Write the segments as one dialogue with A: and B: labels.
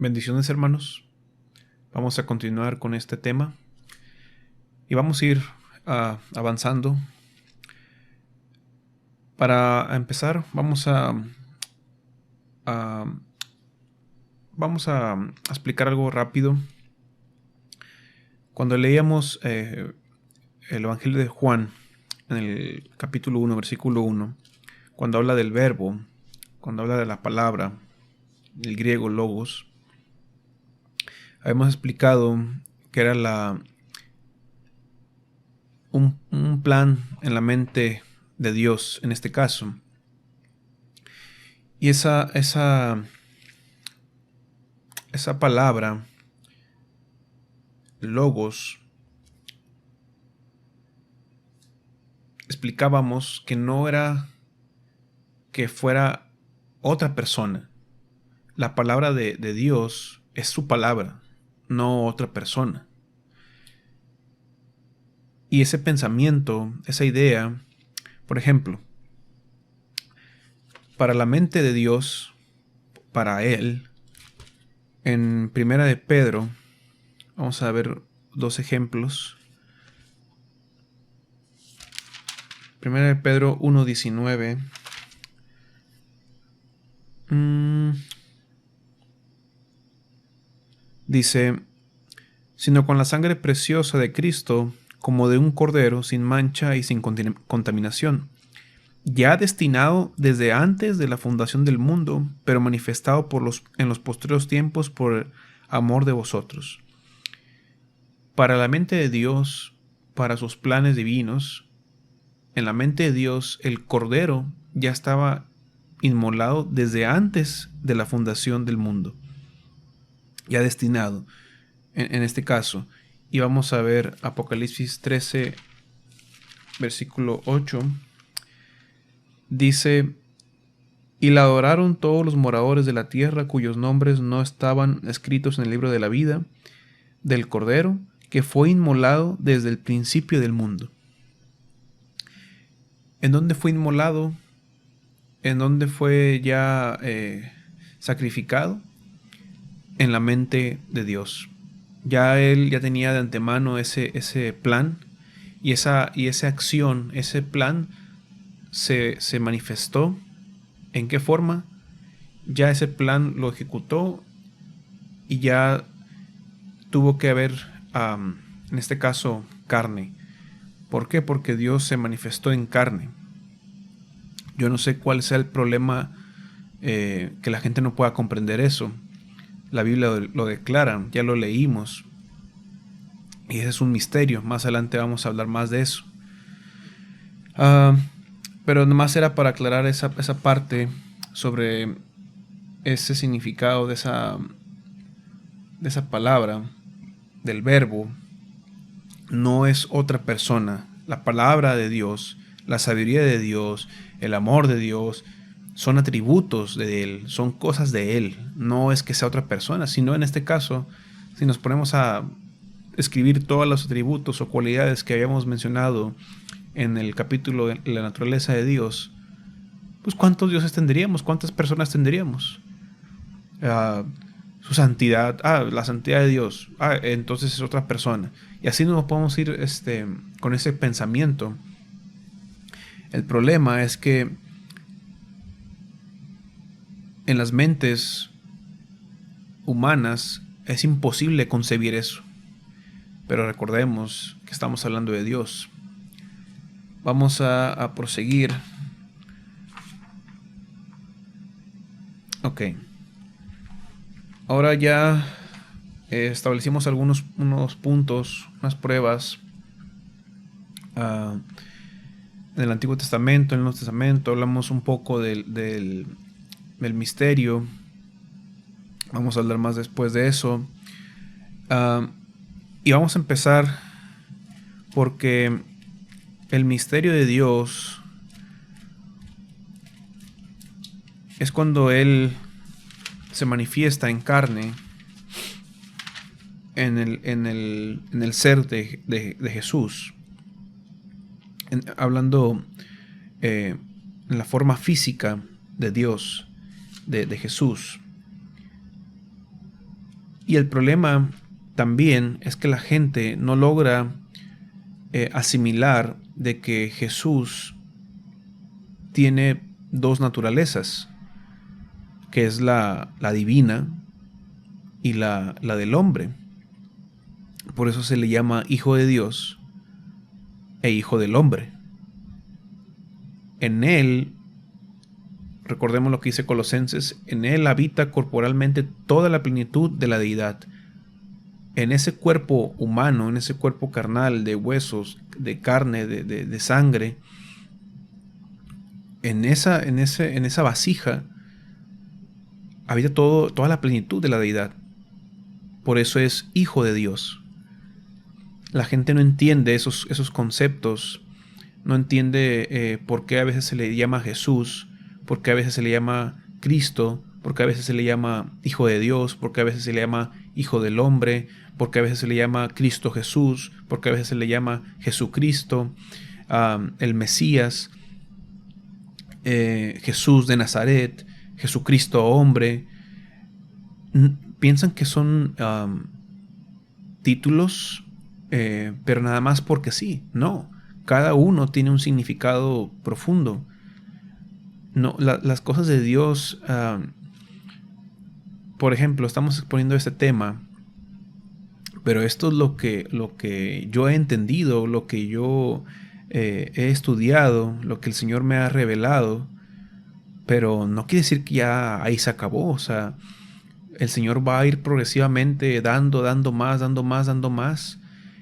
A: Bendiciones, hermanos. Vamos a continuar con este tema y vamos a ir avanzando. Para empezar, a- vamos a explicar algo rápido. Cuando leíamos el Evangelio de Juan en el capítulo 1, versículo 1, cuando habla del verbo, cuando habla de la palabra, el griego logos, habíamos explicado que era un plan en la mente de Dios en este caso. Y esa palabra, logos, explicábamos que no era que fuera otra persona. La palabra de Dios es su palabra, no otra persona. Y ese pensamiento, esa idea, por ejemplo, para la mente de Dios, para Él, en Primera de Pedro, vamos a ver dos ejemplos. Primera de Pedro 1:19. Dice: sino con la sangre preciosa de Cristo, como de un cordero, sin mancha y sin contaminación, ya destinado desde antes de la fundación del mundo, pero manifestado en los postreros tiempos por amor de vosotros. Para la mente de Dios, para sus planes divinos, en la mente de Dios, el cordero ya estaba inmolado desde antes de la fundación del mundo, ya destinado en este caso. Y vamos a ver Apocalipsis 13, versículo 8. Dice: y la adoraron todos los moradores de la tierra, cuyos nombres no estaban escritos en el libro de la vida del Cordero, que fue inmolado desde el principio del mundo. ¿En dónde fue inmolado? ¿En dónde fue ya sacrificado? En la mente de Dios. Ya Él ya tenía de antemano ese plan, y esa acción, ese plan se manifestó. ¿En qué forma? Ya ese plan lo ejecutó y ya tuvo que haber, en este caso, carne. ¿Por qué? Porque Dios se manifestó en carne. Yo no sé cuál sea el problema, que la gente no pueda comprender eso. La Biblia lo declara, ya lo leímos. Y ese es un misterio. Más adelante vamos a hablar más de eso. Pero nomás era para aclarar esa parte sobre ese significado de esa palabra, del verbo. No es otra persona. La palabra de Dios, la sabiduría de Dios, el amor de Dios, son atributos de Él, son cosas de Él. No es que sea otra persona, sino en este caso, si nos ponemos a escribir todos los atributos o cualidades que habíamos mencionado en el capítulo de la naturaleza de Dios, pues ¿cuántos dioses tendríamos? ¿Cuántas personas tendríamos? Su santidad, la santidad de Dios, entonces es otra persona. Y así nos podemos ir con ese pensamiento. El problema es que en las mentes humanas es imposible concebir eso. Pero recordemos que estamos hablando de Dios. Vamos a proseguir. Ok. Ahora ya establecimos unos puntos, unas pruebas en el Antiguo Testamento, en el Nuevo Testamento. Hablamos un poco del misterio. Vamos a hablar más después de eso. Y vamos a empezar porque el misterio de Dios es cuando Él se manifiesta en carne en el ser de Jesús. Hablando en la forma física de Dios, de Jesús. Y el problema también es que la gente no logra asimilar de que Jesús tiene dos naturalezas, que es la divina y la del hombre. Por eso se le llama Hijo de Dios e Hijo del hombre. En él, recordemos lo que dice Colosenses, en él habita corporalmente toda la plenitud de la deidad. En ese cuerpo humano, en ese cuerpo carnal de huesos, de carne, de sangre, en esa vasija habita toda la plenitud de la deidad. Por eso es Hijo de Dios. La gente no entiende esos conceptos, no entiende por qué a veces se le llama Jesús, por qué a veces se le llama Cristo, por qué a veces se le llama Hijo de Dios, por qué a veces se le llama Hijo del hombre, por qué a veces se le llama Cristo Jesús, por qué a veces se le llama Jesucristo, el Mesías, Jesús de Nazaret, Jesucristo hombre. Piensan que son títulos, pero nada más porque sí. No, cada uno tiene un significado profundo. No, las cosas de Dios, por ejemplo, estamos exponiendo este tema, pero esto es lo que yo he entendido, lo que yo he estudiado, lo que el Señor me ha revelado, pero no quiere decir que ya ahí se acabó. O sea, el Señor va a ir progresivamente dando más,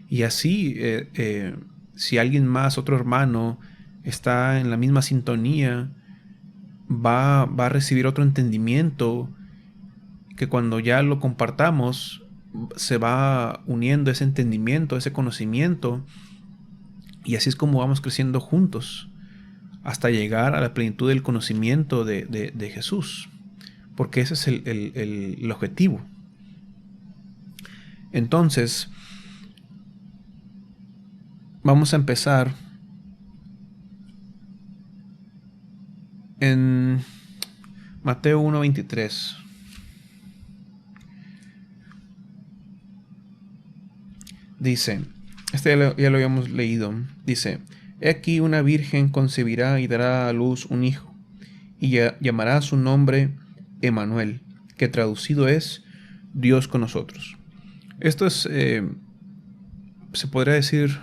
A: y así si alguien más, otro hermano, está en la misma sintonía, va a recibir otro entendimiento, que cuando ya lo compartamos se va uniendo ese entendimiento, ese conocimiento, y así es como vamos creciendo juntos hasta llegar a la plenitud del conocimiento de Jesús, porque ese es el objetivo. Entonces vamos a empezar en Mateo 1:23. Dice, ya lo habíamos leído, dice: He aquí una virgen concebirá y dará a luz un hijo, y llamará su nombre Emmanuel, que traducido es Dios con nosotros. Esto es, se podría decir,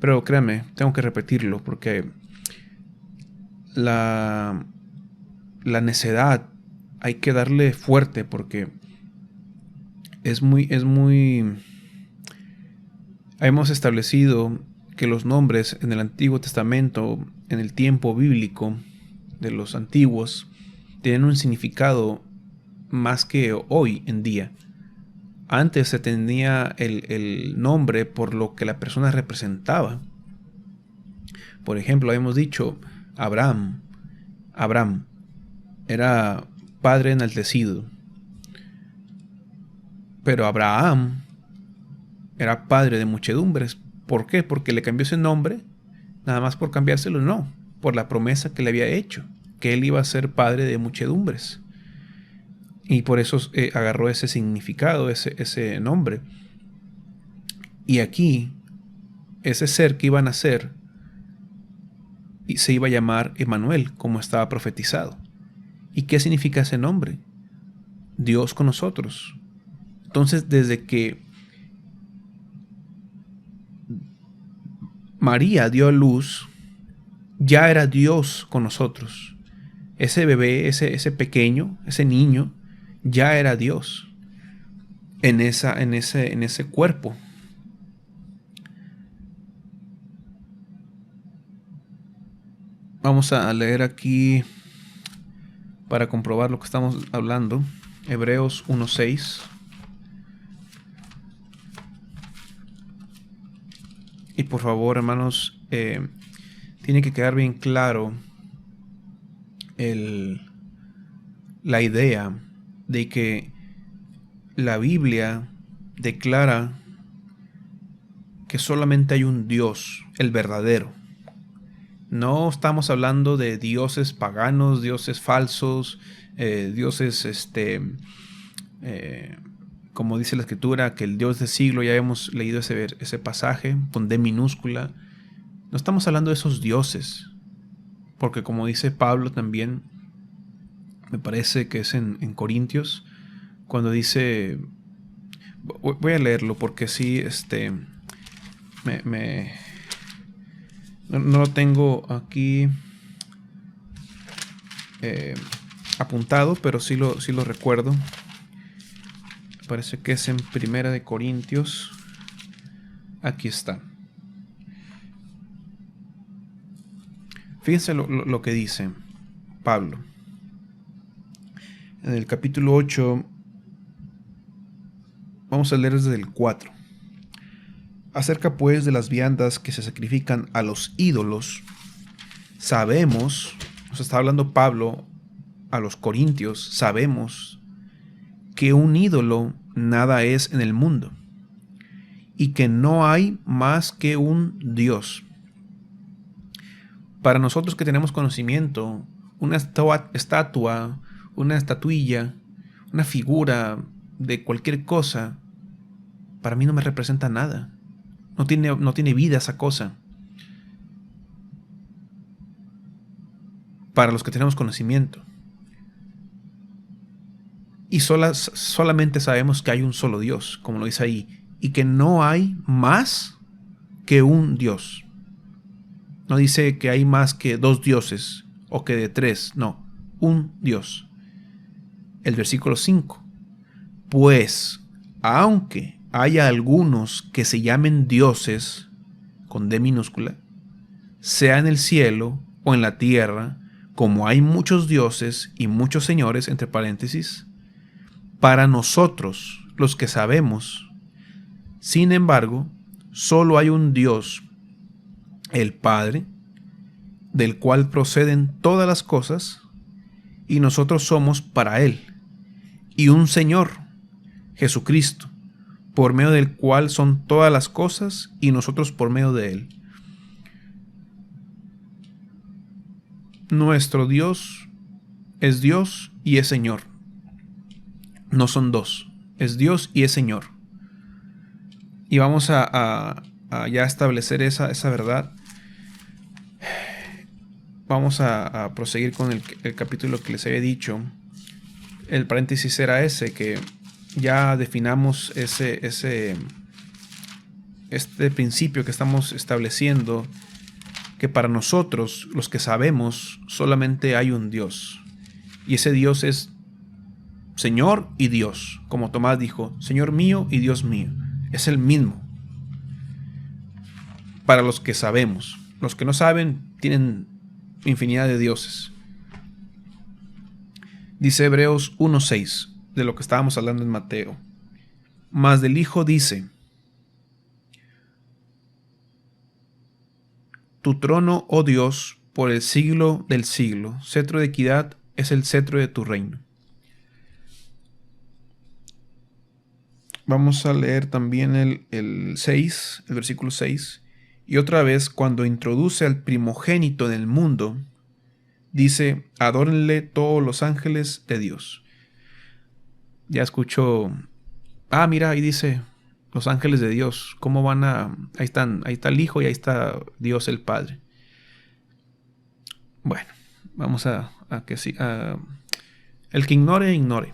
A: pero créanme, tengo que repetirlo, porque la necedad hay que darle fuerte, porque es muy hemos establecido que los nombres en el Antiguo Testamento, en el tiempo bíblico de los antiguos, tienen un significado más que hoy en día. Antes se tenía el nombre por lo que la persona representaba. Por ejemplo, habíamos dicho Abraham era padre enaltecido, pero Abraham era padre de muchedumbres. ¿Por qué? Porque le cambió ese nombre, nada más por cambiárselo, no, por la promesa que le había hecho, que él iba a ser padre de muchedumbres. Y por eso agarró ese significado, ese nombre. Y aquí, ese ser que iba a nacer se iba a llamar Emmanuel, como estaba profetizado. ¿Y qué significa ese nombre? Dios con nosotros. Entonces, desde que María dio a luz, ya era Dios con nosotros. Ese bebé, ese pequeño, ese niño, ya era Dios en ese cuerpo. Vamos a leer aquí para comprobar lo que estamos hablando. Hebreos 1:6. Y por favor, hermanos, tiene que quedar bien claro la idea de que la Biblia declara que solamente hay un Dios, el verdadero. No estamos hablando de dioses paganos, dioses falsos, dioses como dice la escritura, que el Dios del siglo, ya hemos leído ese pasaje con D minúscula. No estamos hablando de esos dioses, porque como dice Pablo también, me parece que es en Corintios, cuando dice, voy a leerlo porque sí, no lo tengo aquí apuntado, pero sí lo recuerdo. Parece que es en Primera de Corintios. Aquí está. Fíjense lo que dice Pablo. En el capítulo 8, vamos a leer desde el 4. Acerca pues de las viandas que se sacrifican a los ídolos, sabemos, nos está hablando Pablo a los corintios, sabemos que un ídolo nada es en el mundo y que no hay más que un Dios. Para nosotros que tenemos conocimiento, una estatua, una estatuilla, una figura de cualquier cosa, para mí no me representa nada. No tiene vida esa cosa. Para los que tenemos conocimiento. Y solamente sabemos que hay un solo Dios, como lo dice ahí, y que no hay más que un Dios. No dice que hay más que dos dioses o que de tres, no, un Dios. El versículo 5. Pues, aunque haya algunos que se llamen dioses, con D minúscula, sea en el cielo o en la tierra, como hay muchos dioses y muchos señores, entre paréntesis, para nosotros, los que sabemos, sin embargo, solo hay un Dios, el Padre, del cual proceden todas las cosas, y nosotros somos para Él, y un Señor, Jesucristo, por medio del cual son todas las cosas, y nosotros por medio de Él. Nuestro Dios y es Señor. No son dos, es Dios y es Señor. Y vamos a ya establecer esa verdad. Vamos a proseguir con el capítulo que les había dicho. El paréntesis era ese, que ya definamos este principio que estamos estableciendo, que para nosotros, los que sabemos, solamente hay un Dios. Y ese Dios es Señor y Dios. Como Tomás dijo, Señor mío y Dios mío. Es el mismo. Para los que sabemos. Los que no saben tienen infinidad de dioses. Dice Hebreos 1:6, de lo que estábamos hablando en Mateo. Mas del Hijo dice: Tu trono, oh Dios, por el siglo del siglo, cetro de equidad es el cetro de tu reino. Vamos a leer también el 6, el versículo 6. Y otra vez, cuando introduce al primogénito en el mundo, dice: adórenle todos los ángeles de Dios. Ya escucho, mira, ahí dice los ángeles de Dios. ¿Cómo van a...? Ahí está el Hijo y ahí está Dios el Padre. Bueno, vamos a que sí. El que ignore, ignore.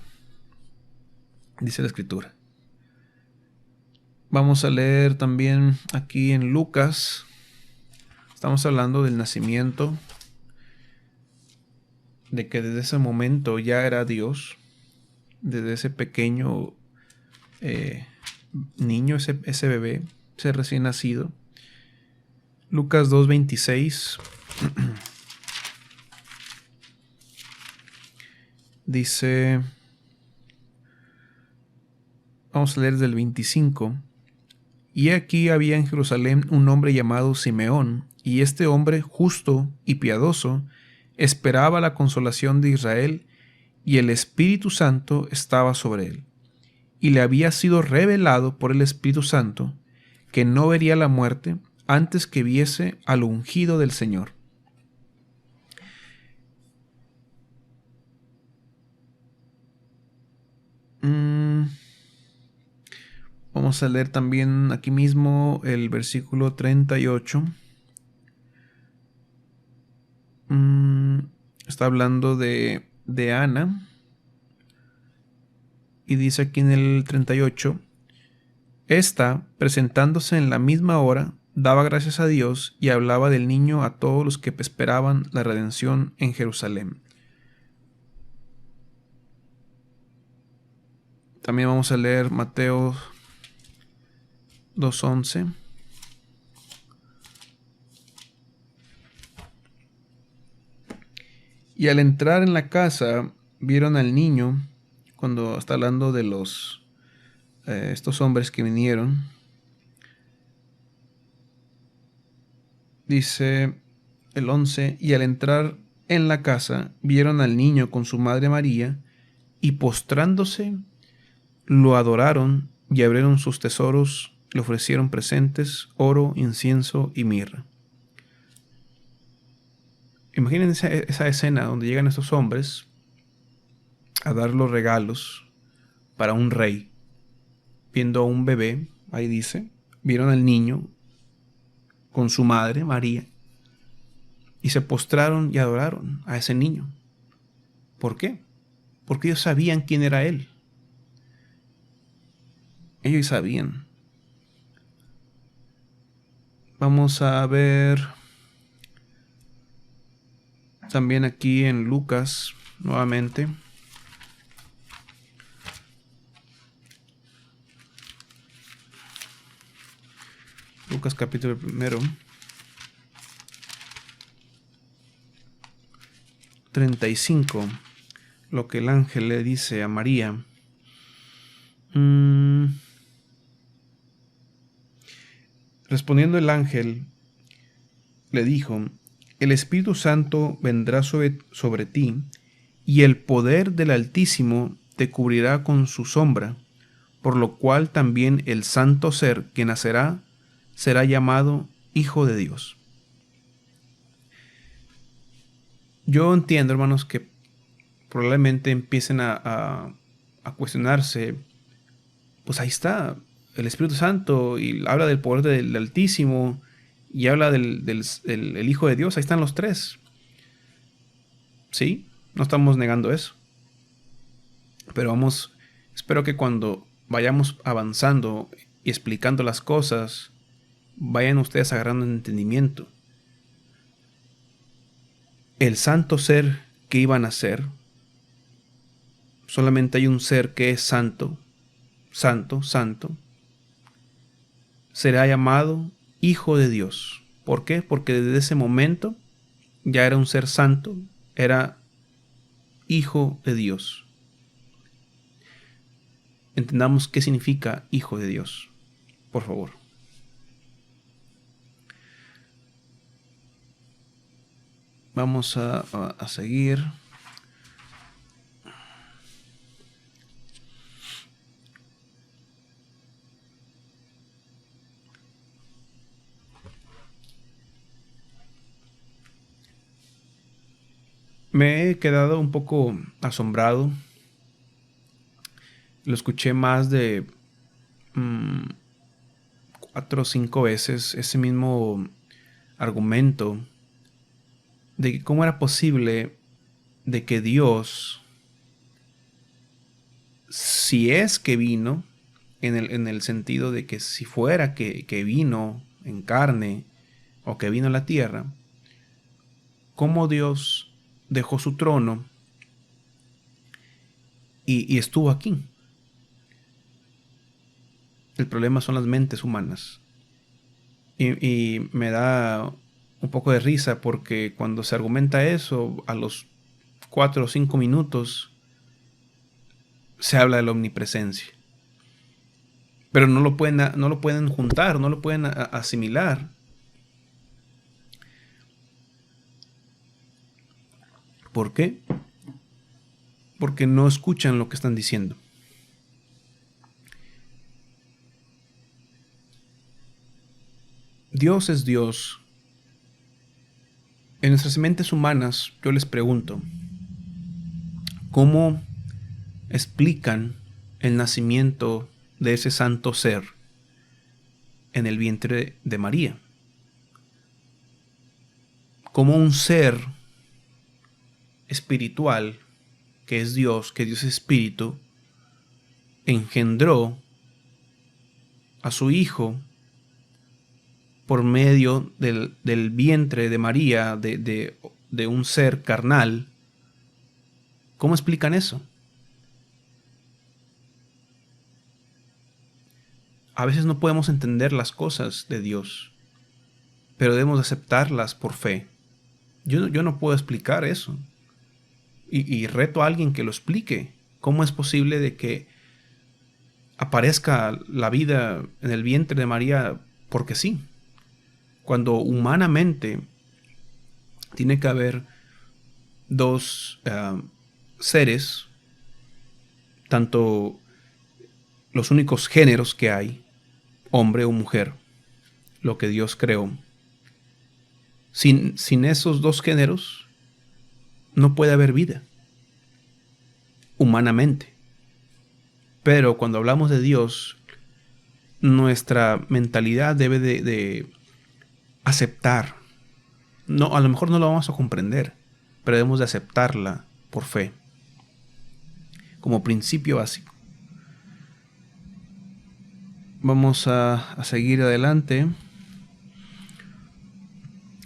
A: Dice la Escritura. Vamos a leer también aquí en Lucas. Estamos hablando del nacimiento, de que desde ese momento ya era Dios, desde ese pequeño niño, ese bebé, ese recién nacido. Lucas 2:26 dice, vamos a leer desde el 25. Y aquí había en Jerusalén un hombre llamado Simeón, y este hombre, justo y piadoso, esperaba la consolación de Israel, y el Espíritu Santo estaba sobre él. Y le había sido revelado por el Espíritu Santo que no vería la muerte antes que viese al ungido del Señor. Vamos a leer también aquí mismo el versículo 38. Está hablando de Ana. Y dice aquí en el 38: Esta, presentándose en la misma hora, daba gracias a Dios y hablaba del niño a todos los que esperaban la redención en Jerusalén. También vamos a leer Mateo 2:11. Y al entrar en la casa, vieron al niño, cuando está hablando de estos hombres que vinieron. Dice el 11: y al entrar en la casa, vieron al niño con su madre María, y postrándose, lo adoraron, y abrieron sus tesoros, le ofrecieron presentes, oro, incienso y mirra. Imagínense esa escena donde llegan estos hombres a dar los regalos para un rey, viendo a un bebé. Ahí dice, vieron al niño con su madre María y se postraron y adoraron a ese niño. ¿Por qué? Porque ellos sabían quién era él. Ellos sabían. Vamos a ver también aquí en Lucas nuevamente. Lucas capítulo 1, 35. Lo que el ángel le dice a María. Respondiendo el ángel, le dijo: el Espíritu Santo vendrá sobre ti, y el poder del Altísimo te cubrirá con su sombra, por lo cual también el santo ser que nacerá será llamado Hijo de Dios. Yo entiendo, hermanos, que probablemente empiecen a cuestionarse. Pues ahí está el Espíritu Santo, y habla del poder del Altísimo, y habla del Hijo de Dios. Ahí están los tres. Sí, no estamos negando eso. Pero espero que cuando vayamos avanzando y explicando las cosas, vayan ustedes agarrando entendimiento. El santo ser que iban a ser, solamente hay un ser que es santo, santo, santo, será llamado Hijo de Dios. ¿Por qué? Porque desde ese momento ya era un ser santo, era Hijo de Dios. Entendamos qué significa Hijo de Dios, por favor. Vamos a seguir. Me he quedado un poco asombrado. Lo escuché más de 4 o 5 veces, ese mismo argumento de que cómo era posible de que Dios, si es que vino, en el sentido de que si fuera que vino en carne o que vino a la tierra, cómo Dios dejó su trono y estuvo aquí. El problema son las mentes humanas. Y me da un poco de risa porque cuando se argumenta eso, a los 4 o 5 minutos se habla de la omnipresencia. Pero no lo pueden juntar, no lo pueden asimilar. ¿Por qué? Porque no escuchan lo que están diciendo. Dios es Dios. En nuestras mentes humanas, yo les pregunto, ¿cómo explican el nacimiento de ese santo ser en el vientre de María. Como un ser espiritual, que es Dios, que Dios es espíritu, engendró a su Hijo por medio del vientre de María, de un ser carnal. ¿Cómo explican eso? A veces no podemos entender las cosas de Dios, pero debemos aceptarlas por fe. Yo no puedo explicar eso. Y reto a alguien que lo explique. ¿Cómo es posible de que aparezca la vida en el vientre de María porque sí? Cuando humanamente tiene que haber dos seres, tanto los únicos géneros que hay, hombre o mujer, lo que Dios creó. Sin esos dos géneros no puede haber vida, humanamente. Pero cuando hablamos de Dios, nuestra mentalidad debe de aceptar. No, a lo mejor no lo vamos a comprender, pero debemos de aceptarla por fe, como principio básico. Vamos a seguir adelante.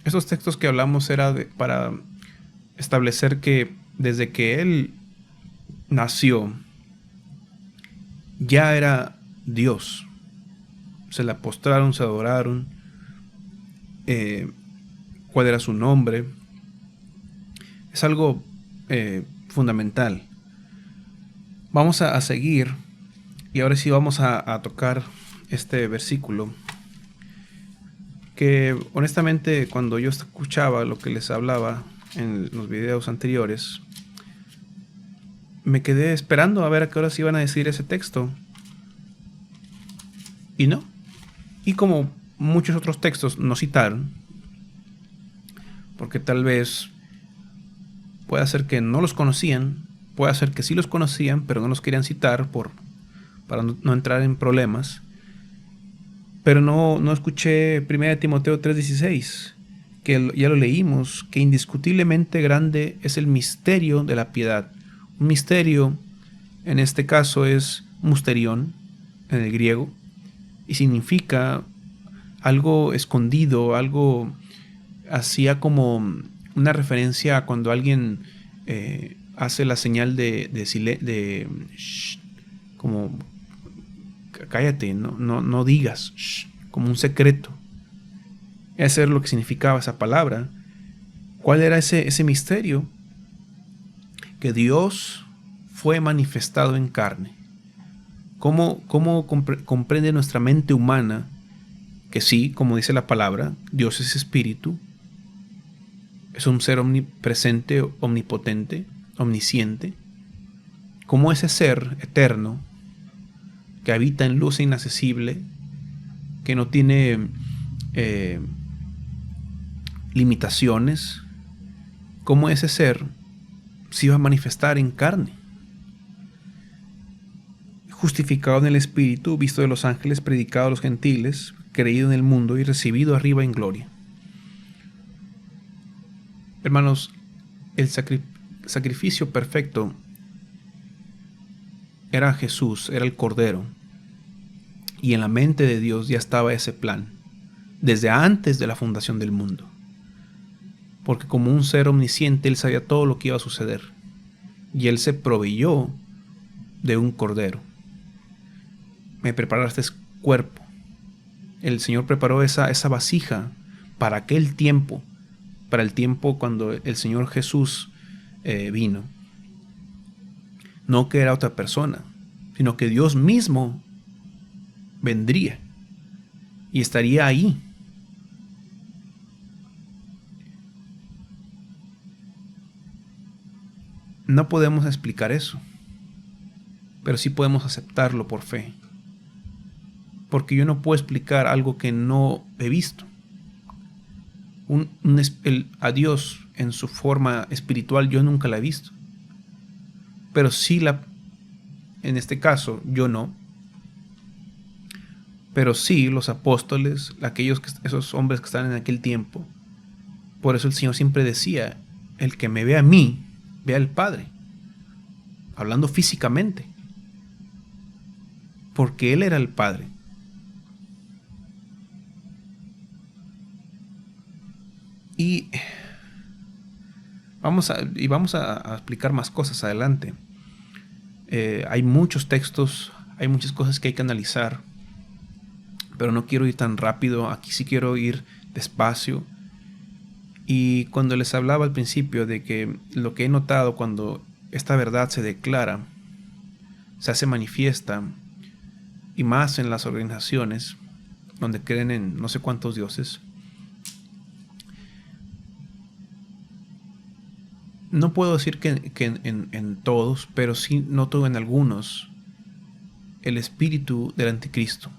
A: Estos textos que hablamos era para establecer que desde que Él nació, ya era Dios. Se le postraron, se adoraron. ¿Cuál era su nombre? Es algo fundamental. Vamos a seguir. Y ahora sí vamos a tocar este versículo. Que honestamente, cuando yo escuchaba lo que les hablaba en los videos anteriores, me quedé esperando a ver a qué horas iban a decir ese texto. Y no. Y como muchos otros textos no citaron, porque tal vez puede ser que no los conocían, puede ser que sí los conocían, pero no los querían citar para no entrar en problemas. Pero no escuché 1 Timoteo 3:16, que ya lo leímos, que indiscutiblemente grande es el misterio de la piedad. Un misterio, en este caso, es musterión, en el griego, y significa algo escondido, algo hacía como una referencia a cuando alguien hace la señal de como cállate, no digas, como un secreto. Ese es lo que significaba esa palabra. ¿Cuál era ese misterio? Que Dios fue manifestado en carne. ¿Cómo comprende nuestra mente humana que sí, como dice la palabra, Dios es espíritu, es un ser omnipresente, omnipotente, omnisciente? ¿Cómo ese ser eterno que habita en luz inaccesible, que no tiene limitaciones, cómo ese ser se iba a manifestar en carne? Justificado en el Espíritu, visto de los ángeles, predicado a los gentiles, creído en el mundo y recibido arriba en gloria. Hermanos, el sacrificio perfecto era Jesús, era el Cordero. Y en la mente de Dios ya estaba ese plan, desde antes de la fundación del mundo. Porque como un ser omnisciente, Él sabía todo lo que iba a suceder. Y Él se proveyó de un Cordero. Me preparaste cuerpo. El Señor preparó esa vasija para aquel tiempo, para el tiempo cuando el Señor Jesús vino. No que era otra persona, sino que Dios mismo vendría y estaría ahí. No podemos explicar eso, pero sí podemos aceptarlo por fe. Porque yo no puedo explicar algo que no he visto. A Dios en su forma espiritual yo nunca la he visto. Pero sí en este caso yo no. pero sí los apóstoles, esos hombres que están en aquel tiempo. Por eso el Señor siempre decía, el que me ve a mí, ve al Padre, hablando físicamente, porque Él era el Padre. Y vamos a explicar más cosas adelante. Hay muchos textos, hay muchas cosas que hay que analizar, pero no quiero ir tan rápido. Aquí sí quiero ir despacio. Y cuando les hablaba al principio de que lo que he notado cuando esta verdad se declara, se hace manifiesta, y más en las organizaciones donde creen en no sé cuántos dioses, no puedo decir que en todos, pero sí noto en algunos el espíritu del anticristo.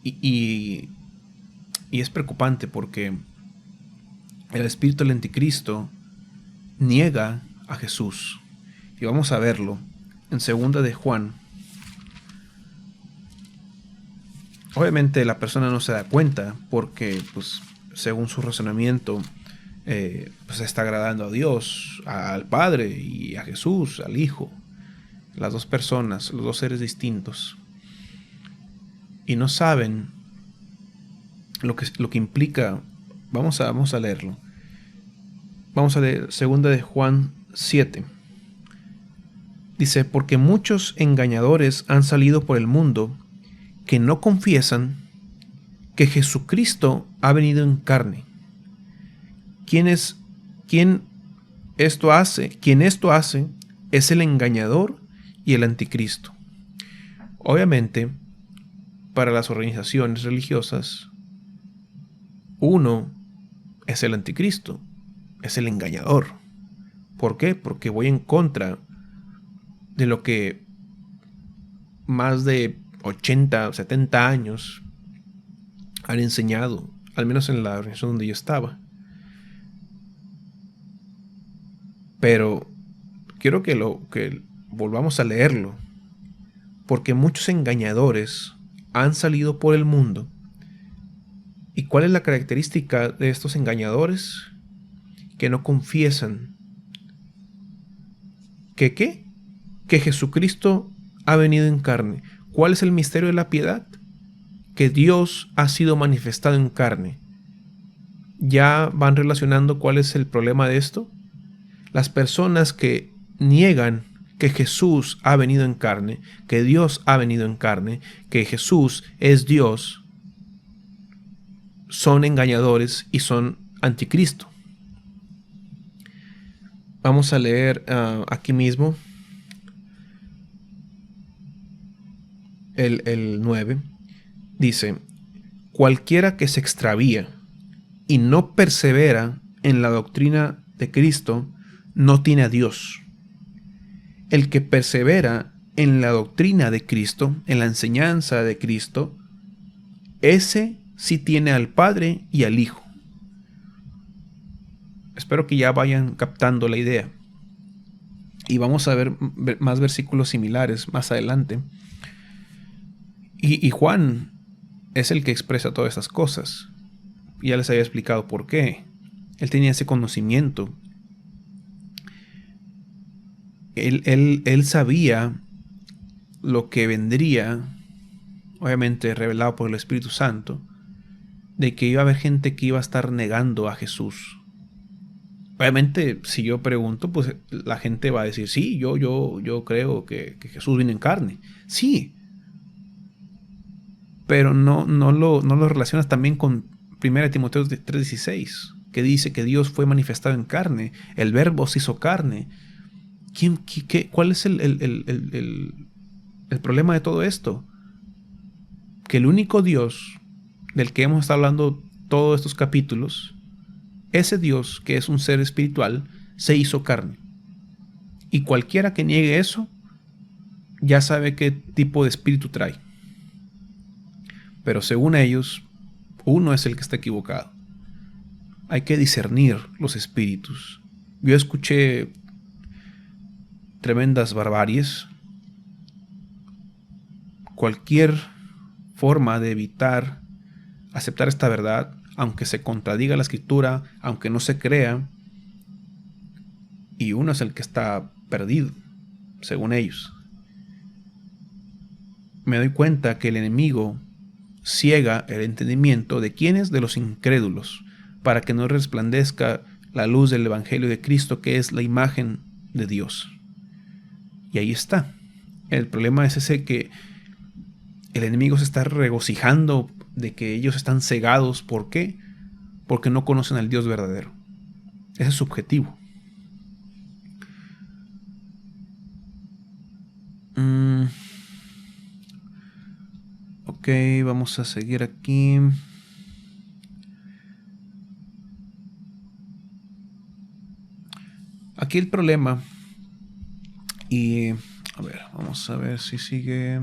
A: Y es preocupante porque el espíritu del anticristo niega a Jesús. Y vamos a verlo en 2 de Juan. Obviamente la persona no se da cuenta porque, pues, según su razonamiento, pues está agradando a Dios, al Padre y a Jesús, al Hijo. Las dos personas, los dos seres distintos. Y no saben lo que implica. Vamos a leerlo. Vamos a leer 2 de Juan 7. Dice, porque muchos engañadores han salido por el mundo que no confiesan que Jesucristo ha venido en carne. Quien esto hace es el engañador y el anticristo. Obviamente, para las organizaciones religiosas, uno es el anticristo, es el engañador. ¿Por qué? Porque voy en contra de lo que más de 80 o 70 años han enseñado, al menos en la organización donde yo estaba. Pero quiero que volvamos a leerlo, porque muchos engañadores han salido por el mundo. ¿Y cuál es la característica de estos engañadores? Que no confiesan que Jesucristo ha venido en carne. ¿Cuál es el misterio de la piedad? Que Dios ha sido manifestado en carne. ¿Ya van relacionando cuál es el problema de esto? Las personas que niegan que Jesús ha venido en carne, que Dios ha venido en carne, que Jesús es Dios, son engañadores y son anticristo. Vamos a leer aquí mismo el 9. Dice, cualquiera que se extravía y no persevera en la doctrina de Cristo, no tiene a Dios. El que persevera en la doctrina de Cristo, en la enseñanza de Cristo, ese sí tiene al Padre y al Hijo. Espero que ya vayan captando la idea. Y vamos a ver más versículos similares más adelante. Y Juan es el que expresa todas estas cosas. Ya les había explicado por qué. Él tenía ese conocimiento. Él sabía lo que vendría, obviamente revelado por el Espíritu Santo, de que iba a haber gente que iba a estar negando a Jesús. Obviamente, si yo pregunto, pues la gente va a decir, sí, yo creo que Jesús vino en carne. Sí, pero no lo relacionas también con 1 Timoteo 3:16, que dice que Dios fue manifestado en carne, el Verbo se hizo carne. ¿Cuál es el problema de todo esto? Que el único Dios del que hemos estado hablando todos estos capítulos, ese Dios que es un ser espiritual, se hizo carne. Y cualquiera que niegue eso, ya sabe qué tipo de espíritu trae. Pero según ellos, uno es el que está equivocado. Hay que discernir los espíritus. Yo escuché tremendas barbaries cualquier forma de evitar aceptar esta verdad, aunque se contradiga la escritura, aunque no se crea, y uno es el que está perdido, según ellos. Me doy cuenta que el enemigo ciega el entendimiento de quienes, de los incrédulos, para que no resplandezca la luz del Evangelio de Cristo, que es la imagen de Dios. Y ahí está. El problema es ese, que el enemigo se está regocijando de que ellos están cegados. ¿Por qué? Porque no conocen al Dios verdadero. Ese es su objetivo. Ok, vamos a seguir aquí. Aquí el problema, y a ver, vamos a ver si sigue.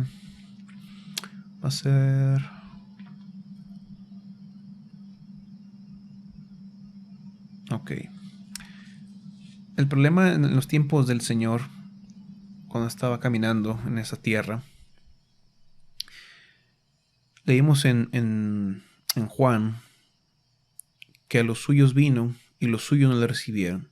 A: Va a ser... Ok. El problema en los tiempos del Señor, cuando estaba caminando en esa tierra, leímos en Juan que a los suyos vino y los suyos no le recibieron.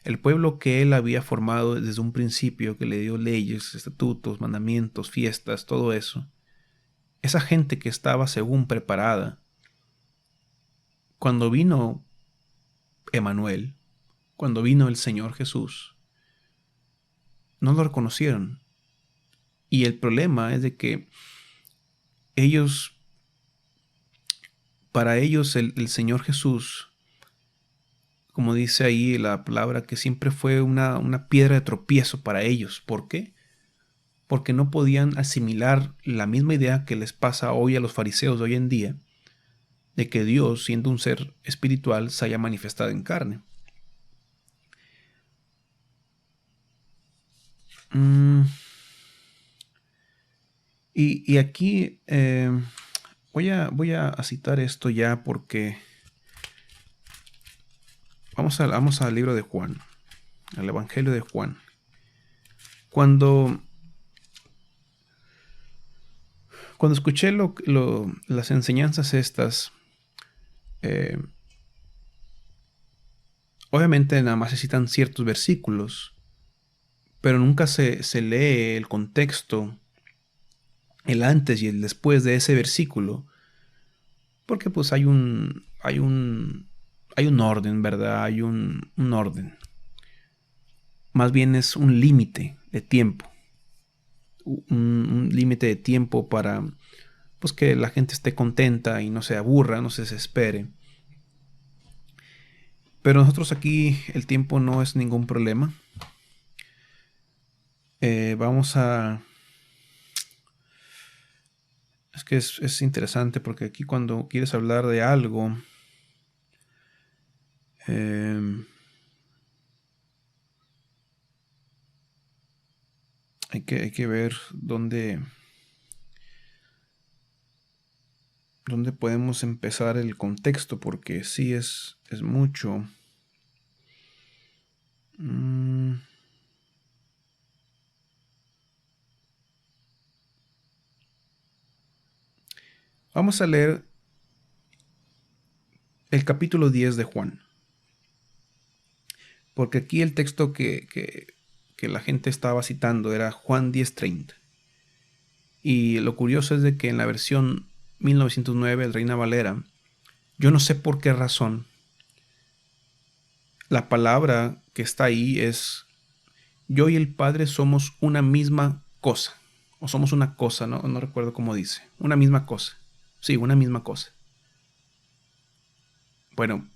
A: El pueblo que él había formado desde un principio, que le dio leyes, estatutos, mandamientos, fiestas, todo eso, esa gente que estaba según preparada, cuando vino Emanuel, cuando vino el Señor Jesús, no lo reconocieron. Y el problema es de que ellos, para ellos el Señor Jesús, como dice ahí la palabra, que siempre fue una piedra de tropiezo para ellos. ¿Por qué? Porque no podían asimilar la misma idea que les pasa hoy a los fariseos de hoy en día, de que Dios, siendo un ser espiritual, se haya manifestado en carne. Y aquí voy a citar esto ya, porque vamos al libro de Juan, al Evangelio de Juan. Cuando escuché las enseñanzas estas, obviamente nada más se citan ciertos versículos, pero nunca se lee el contexto, el antes y el después de ese versículo, porque pues hay un orden, ¿verdad? Hay un orden. Más bien es un límite de tiempo. Un límite de tiempo para pues que la gente esté contenta y no se aburra, no se desespere. Pero nosotros aquí el tiempo no es ningún problema. Vamos a... Es que es interesante, porque aquí cuando quieres hablar de algo, hay que ver dónde podemos empezar el contexto, porque sí es mucho. Vamos a leer el capítulo 10 de Juan, porque aquí el texto que la gente estaba citando era Juan 10:30. Y lo curioso es de que en la versión 1909, el Reina Valera, yo no sé por qué razón, la palabra que está ahí es: yo y el Padre somos una misma cosa. O somos una cosa, no recuerdo cómo dice. Una misma cosa. Sí, una misma cosa. Bueno,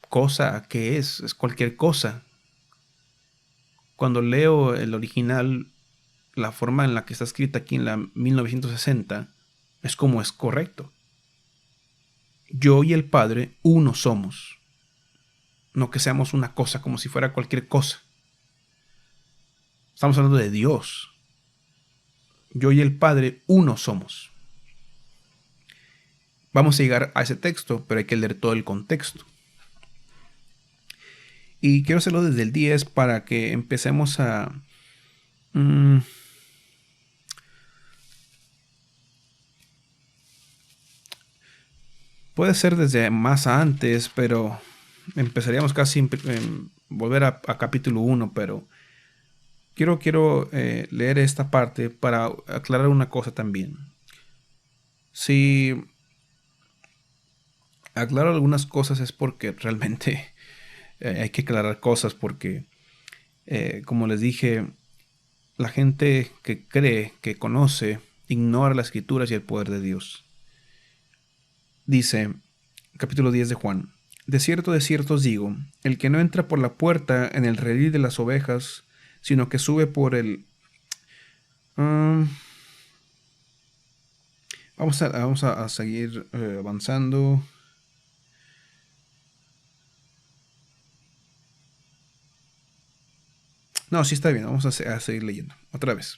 A: cosa, ¿qué es? Es cualquier cosa. Cuando leo el original, la forma en la que está escrita aquí en la 1960, es como es correcto. Yo y el Padre uno somos. No que seamos una cosa como si fuera cualquier cosa. Estamos hablando de Dios. Yo y el Padre uno somos. Vamos a llegar a ese texto, pero hay que leer todo el contexto. Y quiero hacerlo desde el 10 para que empecemos a Puede ser desde más antes, pero empezaríamos casi en volver a capítulo 1, pero quiero leer esta parte para aclarar una cosa también. Si aclaro algunas cosas es porque realmente hay que aclarar cosas porque, como les dije, la gente que cree, que conoce, ignora las escrituras y el poder de Dios. Dice, capítulo 10 de Juan: de cierto os digo, el que no entra por la puerta en el redil de las ovejas, sino que sube por el... vamos a seguir avanzando. No, sí está bien, vamos a seguir leyendo. Otra vez.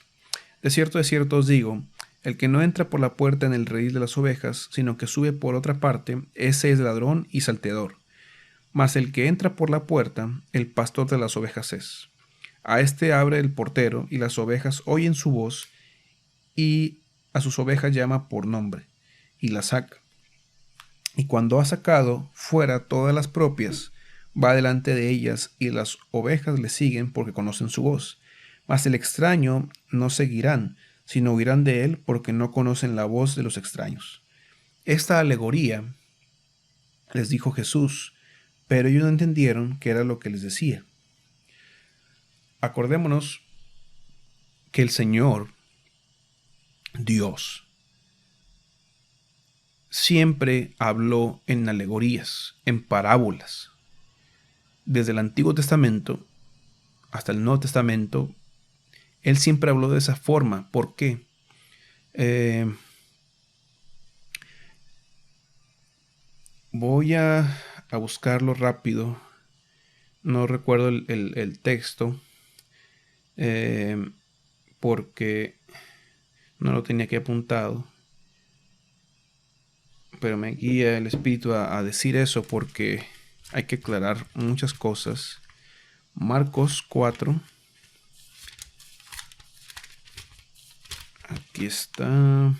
A: De cierto os digo, el que no entra por la puerta en el redil de las ovejas, sino que sube por otra parte, ese es ladrón y salteador. Mas el que entra por la puerta, el pastor de las ovejas es. A este abre el portero, y las ovejas oyen su voz, y a sus ovejas llama por nombre, y las saca. Y cuando ha sacado fuera todas las propias, va delante de ellas, y las ovejas le siguen porque conocen su voz. Mas el extraño no seguirán, sino huirán de él porque no conocen la voz de los extraños. Esta alegoría les dijo Jesús, pero ellos no entendieron qué era lo que les decía. Acordémonos que el Señor, Dios, siempre habló en alegorías, en parábolas. Desde el Antiguo Testamento hasta el Nuevo Testamento, Él siempre habló de esa forma. ¿Por qué? Voy a buscarlo rápido. No recuerdo el texto, porque no lo tenía aquí apuntado. Pero me guía el Espíritu a decir eso porque hay que aclarar muchas cosas. Marcos 4. Aquí está.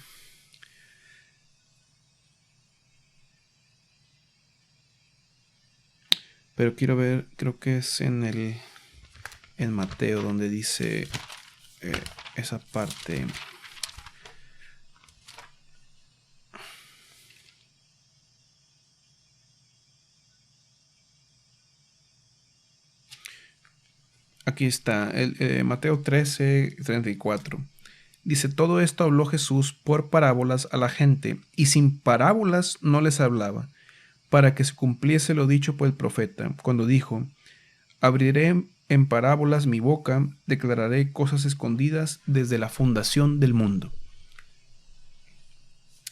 A: Pero quiero ver, creo que es en Mateo donde dice esa parte. Aquí está, Mateo 13:34. Dice, todo esto habló Jesús por parábolas a la gente, y sin parábolas no les hablaba, para que se cumpliese lo dicho por el profeta, cuando dijo, abriré en parábolas mi boca, declararé cosas escondidas desde la fundación del mundo.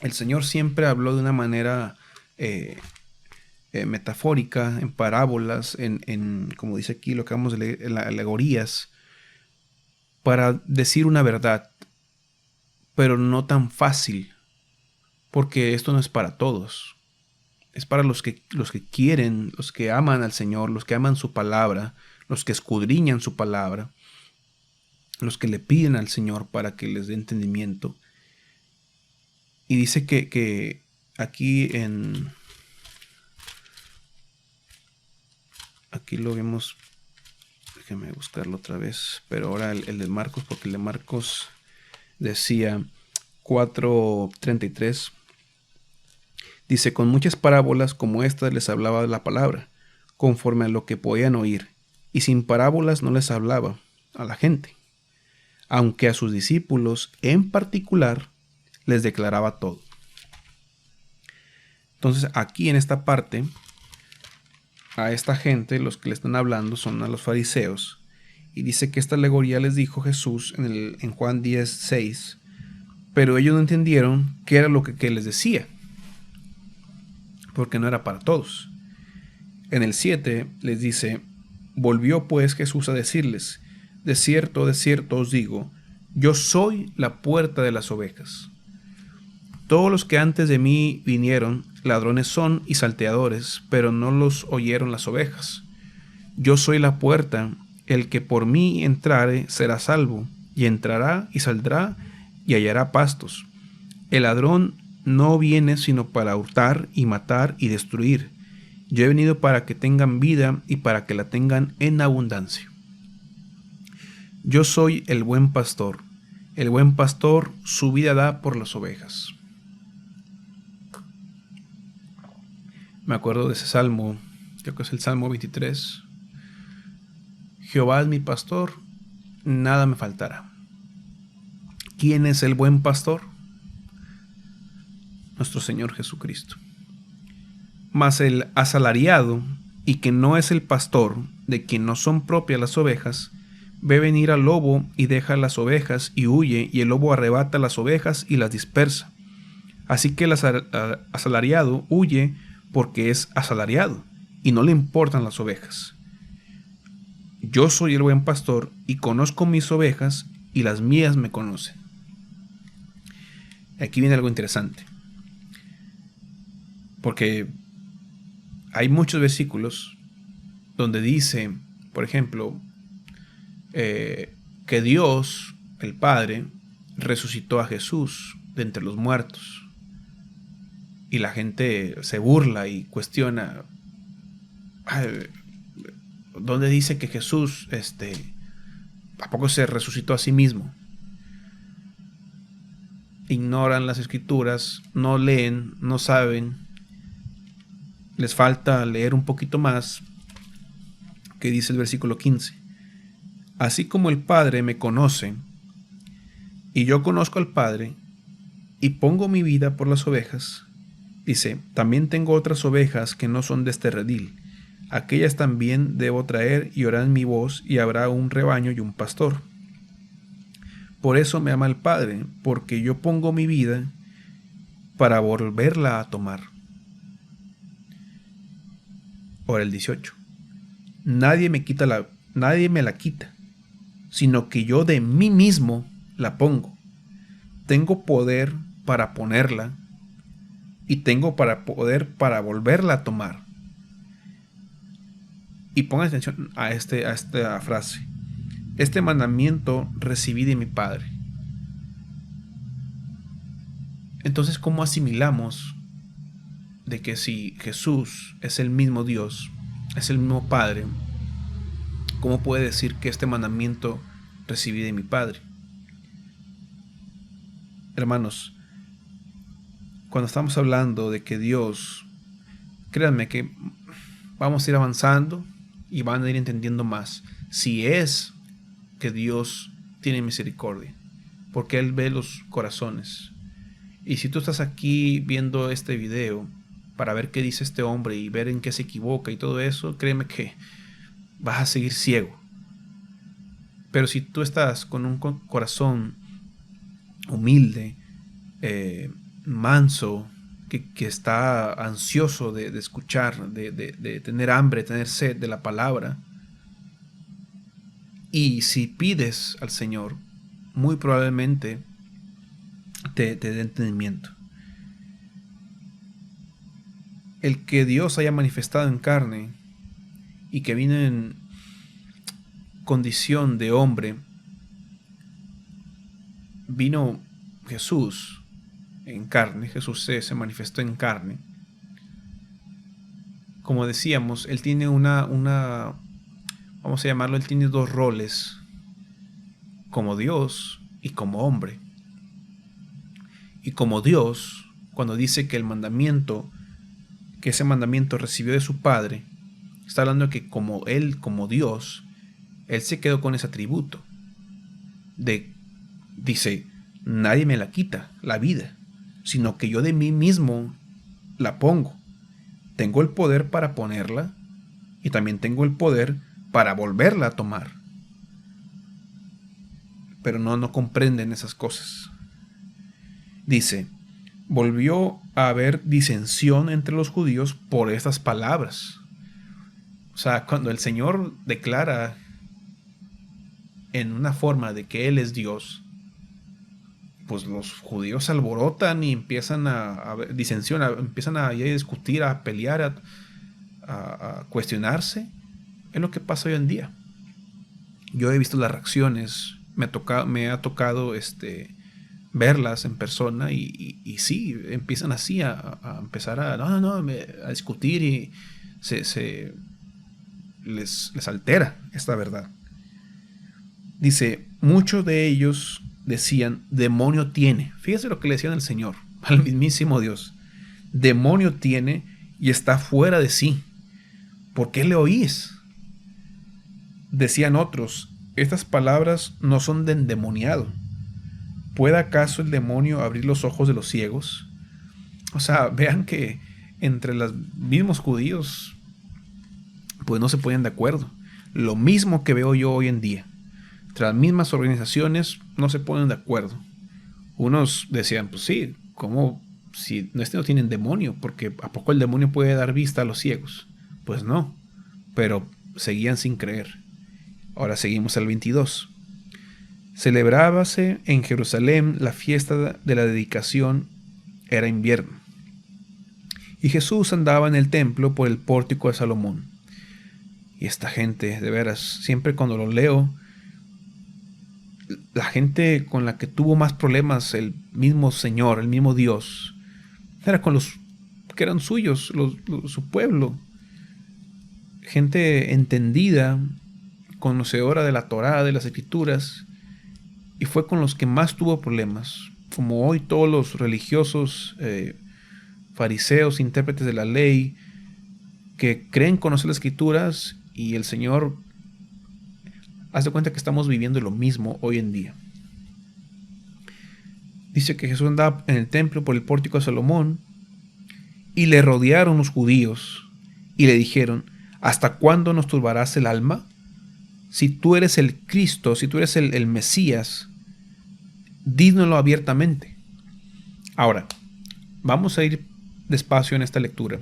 A: El Señor siempre habló de una manera metafórica, en parábolas, como dice aquí, lo que vamos a leer, en alegorías, para decir una verdad, pero no tan fácil, porque esto no es para todos. Es para los que quieren, los que aman al Señor, los que aman su palabra, los que escudriñan su palabra, los que le piden al Señor para que les dé entendimiento. Y dice que aquí aquí lo vemos, déjame buscarlo otra vez, pero ahora el de Marcos, porque el de Marcos decía 4:33. Dice, con muchas parábolas como estas les hablaba de la palabra, conforme a lo que podían oír, y sin parábolas no les hablaba a la gente, aunque a sus discípulos en particular les declaraba todo. Entonces aquí en esta parte, a esta gente, los que le están hablando son a los fariseos, y dice que esta alegoría les dijo Jesús en Juan 10:6, pero ellos no entendieron qué era lo que les decía, porque no era para todos. En el 7 les dice, volvió pues Jesús a decirles, de cierto os digo, yo soy la puerta de las ovejas. Todos los que antes de mí vinieron, ladrones son y salteadores, pero no los oyeron las ovejas. Yo soy la puerta, el que por mí entrare será salvo, y entrará y saldrá y hallará pastos. El ladrón no viene sino para hurtar y matar y destruir. Yo he venido para que tengan vida y para que la tengan en abundancia. Yo soy el buen pastor. El buen pastor su vida da por las ovejas. Me acuerdo de ese salmo, creo que es el Salmo 23. Jehová es mi pastor, nada me faltará. ¿Quién es el buen pastor? Nuestro Señor Jesucristo. Mas el asalariado, y que no es el pastor, de quien no son propias las ovejas, ve venir al lobo y deja las ovejas y huye, y el lobo arrebata las ovejas y las dispersa. Así que el asalariado huye porque es asalariado y no le importan las ovejas. Yo soy el buen pastor y conozco mis ovejas y las mías me conocen. Aquí viene algo interesante, porque hay muchos versículos donde dice, por ejemplo, que Dios, el Padre, resucitó a Jesús de entre los muertos. Y la gente se burla y cuestiona, ¿dónde dice que Jesús ¿a poco se resucitó a sí mismo? Ignoran las escrituras, no leen, no saben, les falta leer un poquito más, que dice el versículo 15. Así como el Padre me conoce, y yo conozco al Padre, y pongo mi vida por las ovejas, dice, también tengo otras ovejas que no son de este redil. Aquellas también debo traer y oirán mi voz, y habrá un rebaño y un pastor. Por eso me ama el Padre, porque yo pongo mi vida para volverla a tomar. Ahora el 18. Nadie me la quita, sino que yo de mí mismo la pongo. Tengo poder para ponerla y tengo poder para volverla a tomar. Y pongan atención a esta frase. Este mandamiento recibí de mi Padre. Entonces, ¿cómo asimilamos de que si Jesús es el mismo Dios, es el mismo Padre, cómo puede decir que este mandamiento recibí de mi Padre? Hermanos, cuando estamos hablando de que Dios, créanme que vamos a ir avanzando y van a ir entendiendo más. Si es que Dios tiene misericordia, porque Él ve los corazones. Y si tú estás aquí viendo este video para ver qué dice este hombre y ver en qué se equivoca y todo eso, créeme que vas a seguir ciego. Pero si tú estás con un corazón humilde, manso, que está ansioso de escuchar, de tener hambre, tener sed de la palabra, y si pides al Señor, muy probablemente te dé entendimiento. El que Dios haya manifestado en carne y que vino en condición de hombre, vino Jesús en carne, Jesús se manifestó en carne. Como decíamos, Él tiene vamos a llamarlo, Él tiene dos roles, como Dios y como hombre. Y como Dios, cuando dice que ese mandamiento recibió de su Padre, está hablando de que como Él, como Dios, Él se quedó con ese atributo. Dice, nadie me la quita, la vida, sino que yo de mí mismo la pongo. Tengo el poder para ponerla y también tengo el poder para volverla a tomar. Pero no comprenden esas cosas. Dice, volvió a haber disensión entre los judíos por estas palabras. O sea, cuando el Señor declara en una forma de que Él es Dios, pues los judíos se alborotan y empiezan a disensión, empiezan a discutir, a pelear, a cuestionarse. Es lo que pasa hoy en día. Yo he visto las reacciones, me ha tocado verlas en persona y sí, empiezan así a empezar a discutir y les altera esta verdad. Dice, muchos de ellos decían, demonio tiene. Fíjese lo que le decían al Señor, al mismísimo Dios. Demonio tiene y está fuera de sí. ¿Por qué le oís? Decían otros, estas palabras no son de endemoniado. ¿Puede acaso el demonio abrir los ojos de los ciegos? O sea, vean que entre los mismos judíos, pues no se ponen de acuerdo. Lo mismo que veo yo hoy en día. Entre las mismas organizaciones no se ponen de acuerdo. Unos decían, pues sí, ¿cómo? Si no tienen demonio, porque ¿a poco el demonio puede dar vista a los ciegos? Pues no, pero seguían sin creer. Ahora seguimos al 22. Celebrábase en Jerusalén la fiesta de la dedicación, era invierno. Y Jesús andaba en el templo por el pórtico de Salomón. Y esta gente, de veras, siempre cuando lo leo, la gente con la que tuvo más problemas, el mismo Señor, el mismo Dios, era con los que eran suyos, su pueblo. Gente entendida, conocedora de la Torá, de las Escrituras, y fue con los que más tuvo problemas. Como hoy todos los religiosos, fariseos, intérpretes de la ley, que creen conocer las Escrituras, y el Señor hace cuenta que estamos viviendo lo mismo hoy en día. Dice que Jesús andaba en el templo por el pórtico de Salomón y le rodearon los judíos y le dijeron, ¿hasta cuándo nos turbarás el alma? Si tú eres el Cristo, si tú eres el Mesías, dínoslo abiertamente. Ahora, vamos a ir despacio en esta lectura.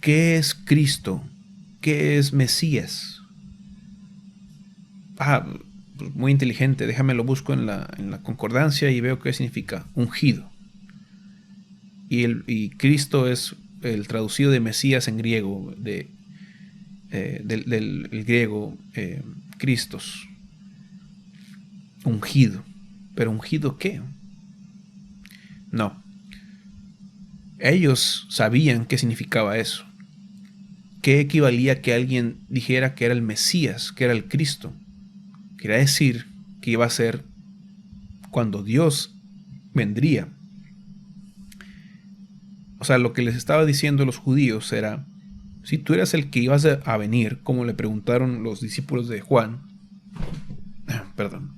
A: ¿Qué es Cristo? ¿Qué es Mesías? Pues muy inteligente, déjame lo busco en la concordancia y veo qué significa ungido. Y Cristo es el traducido de Mesías en griego, del griego Christos, ungido. ¿Pero ungido qué? No. Ellos sabían qué significaba eso. ¿Qué equivalía a que alguien dijera que era el Mesías, que era el Cristo? Quería decir que iba a ser cuando Dios vendría. O sea, lo que les estaba diciendo los judíos era, si tú eras el que ibas a venir, como le preguntaron los discípulos de Juan, perdón,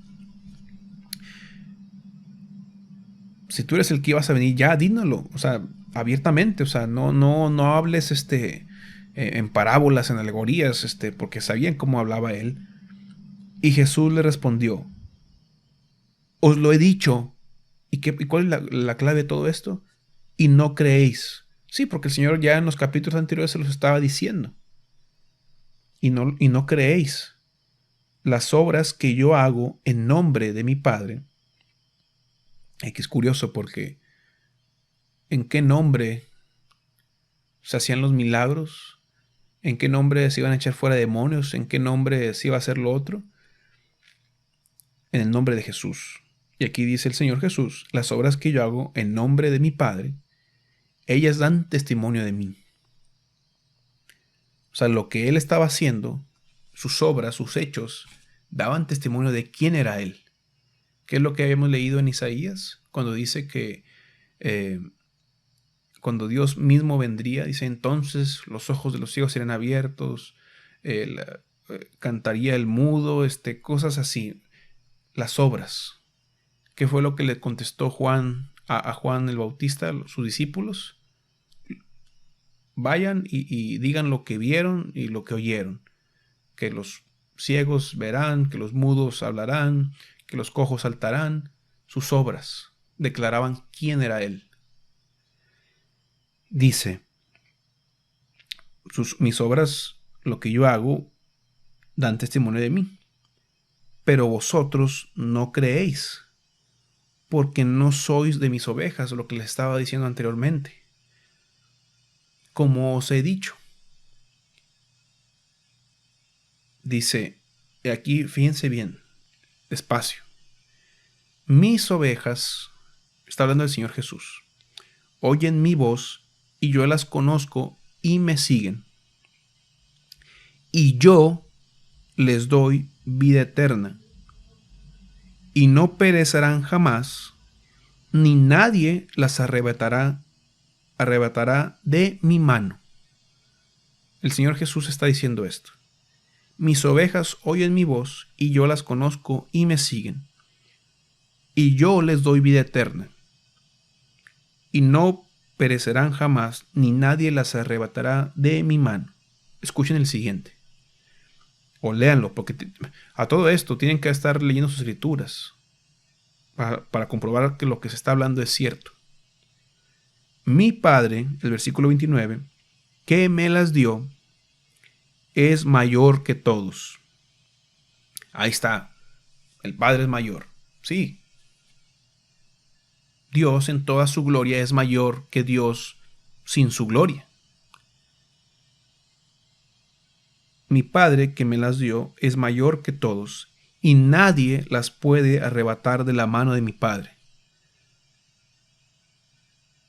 A: si tú eres el que ibas a venir, ya dínoslo, o sea, abiertamente, o sea, no hables en parábolas, en alegorías, porque sabían cómo hablaba él. Y Jesús le respondió, os lo he dicho. ¿Y cuál es la clave de todo esto? Y no creéis. Sí, porque el Señor ya en los capítulos anteriores se los estaba diciendo. Y no creéis. Las obras que yo hago en nombre de mi Padre. Que es curioso porque ¿en qué nombre se hacían los milagros? ¿En qué nombre se iban a echar fuera demonios? ¿En qué nombre se iba a hacer lo otro? En el nombre de Jesús. Y aquí dice el Señor Jesús, las obras que yo hago en nombre de mi Padre, ellas dan testimonio de mí. O sea, lo que Él estaba haciendo, sus obras, sus hechos, daban testimonio de quién era Él. ¿Qué es lo que habíamos leído en Isaías? Cuando dice que cuando Dios mismo vendría, dice, entonces los ojos de los ciegos serían abiertos, cantaría el mudo, cosas así. Las obras. ¿Qué fue lo que le contestó Juan a Juan el Bautista, sus discípulos? Vayan y digan lo que vieron y lo que oyeron. Que los ciegos verán, que los mudos hablarán, que los cojos saltarán. Sus obras declaraban quién era Él. Dice, mis obras, lo que yo hago, dan testimonio de mí. Pero vosotros no creéis, porque no sois de mis ovejas, lo que les estaba diciendo anteriormente. Como os he dicho. Dice, aquí fíjense bien, despacio. mis ovejas, está hablando del Señor Jesús, oyen mi voz y yo las conozco y me siguen. Y yo les doy vida eterna y no perecerán jamás, ni nadie las arrebatará de mi mano. El Señor Jesús está diciendo esto. Mis ovejas oyen mi voz y yo las conozco y me siguen. Y yo les doy vida eterna. Y no perecerán jamás, ni nadie las arrebatará de mi mano. Escuchen el siguiente. O léanlo, porque a todo esto tienen que estar leyendo sus escrituras para comprobar que lo que se está hablando es cierto. Mi Padre, el versículo 29, que me las dio, es mayor que todos. Ahí está. El Padre es mayor. Sí. Dios en toda su gloria es mayor que Dios sin su gloria. Mi Padre que me las dio es mayor que todos, y nadie las puede arrebatar de la mano de mi Padre.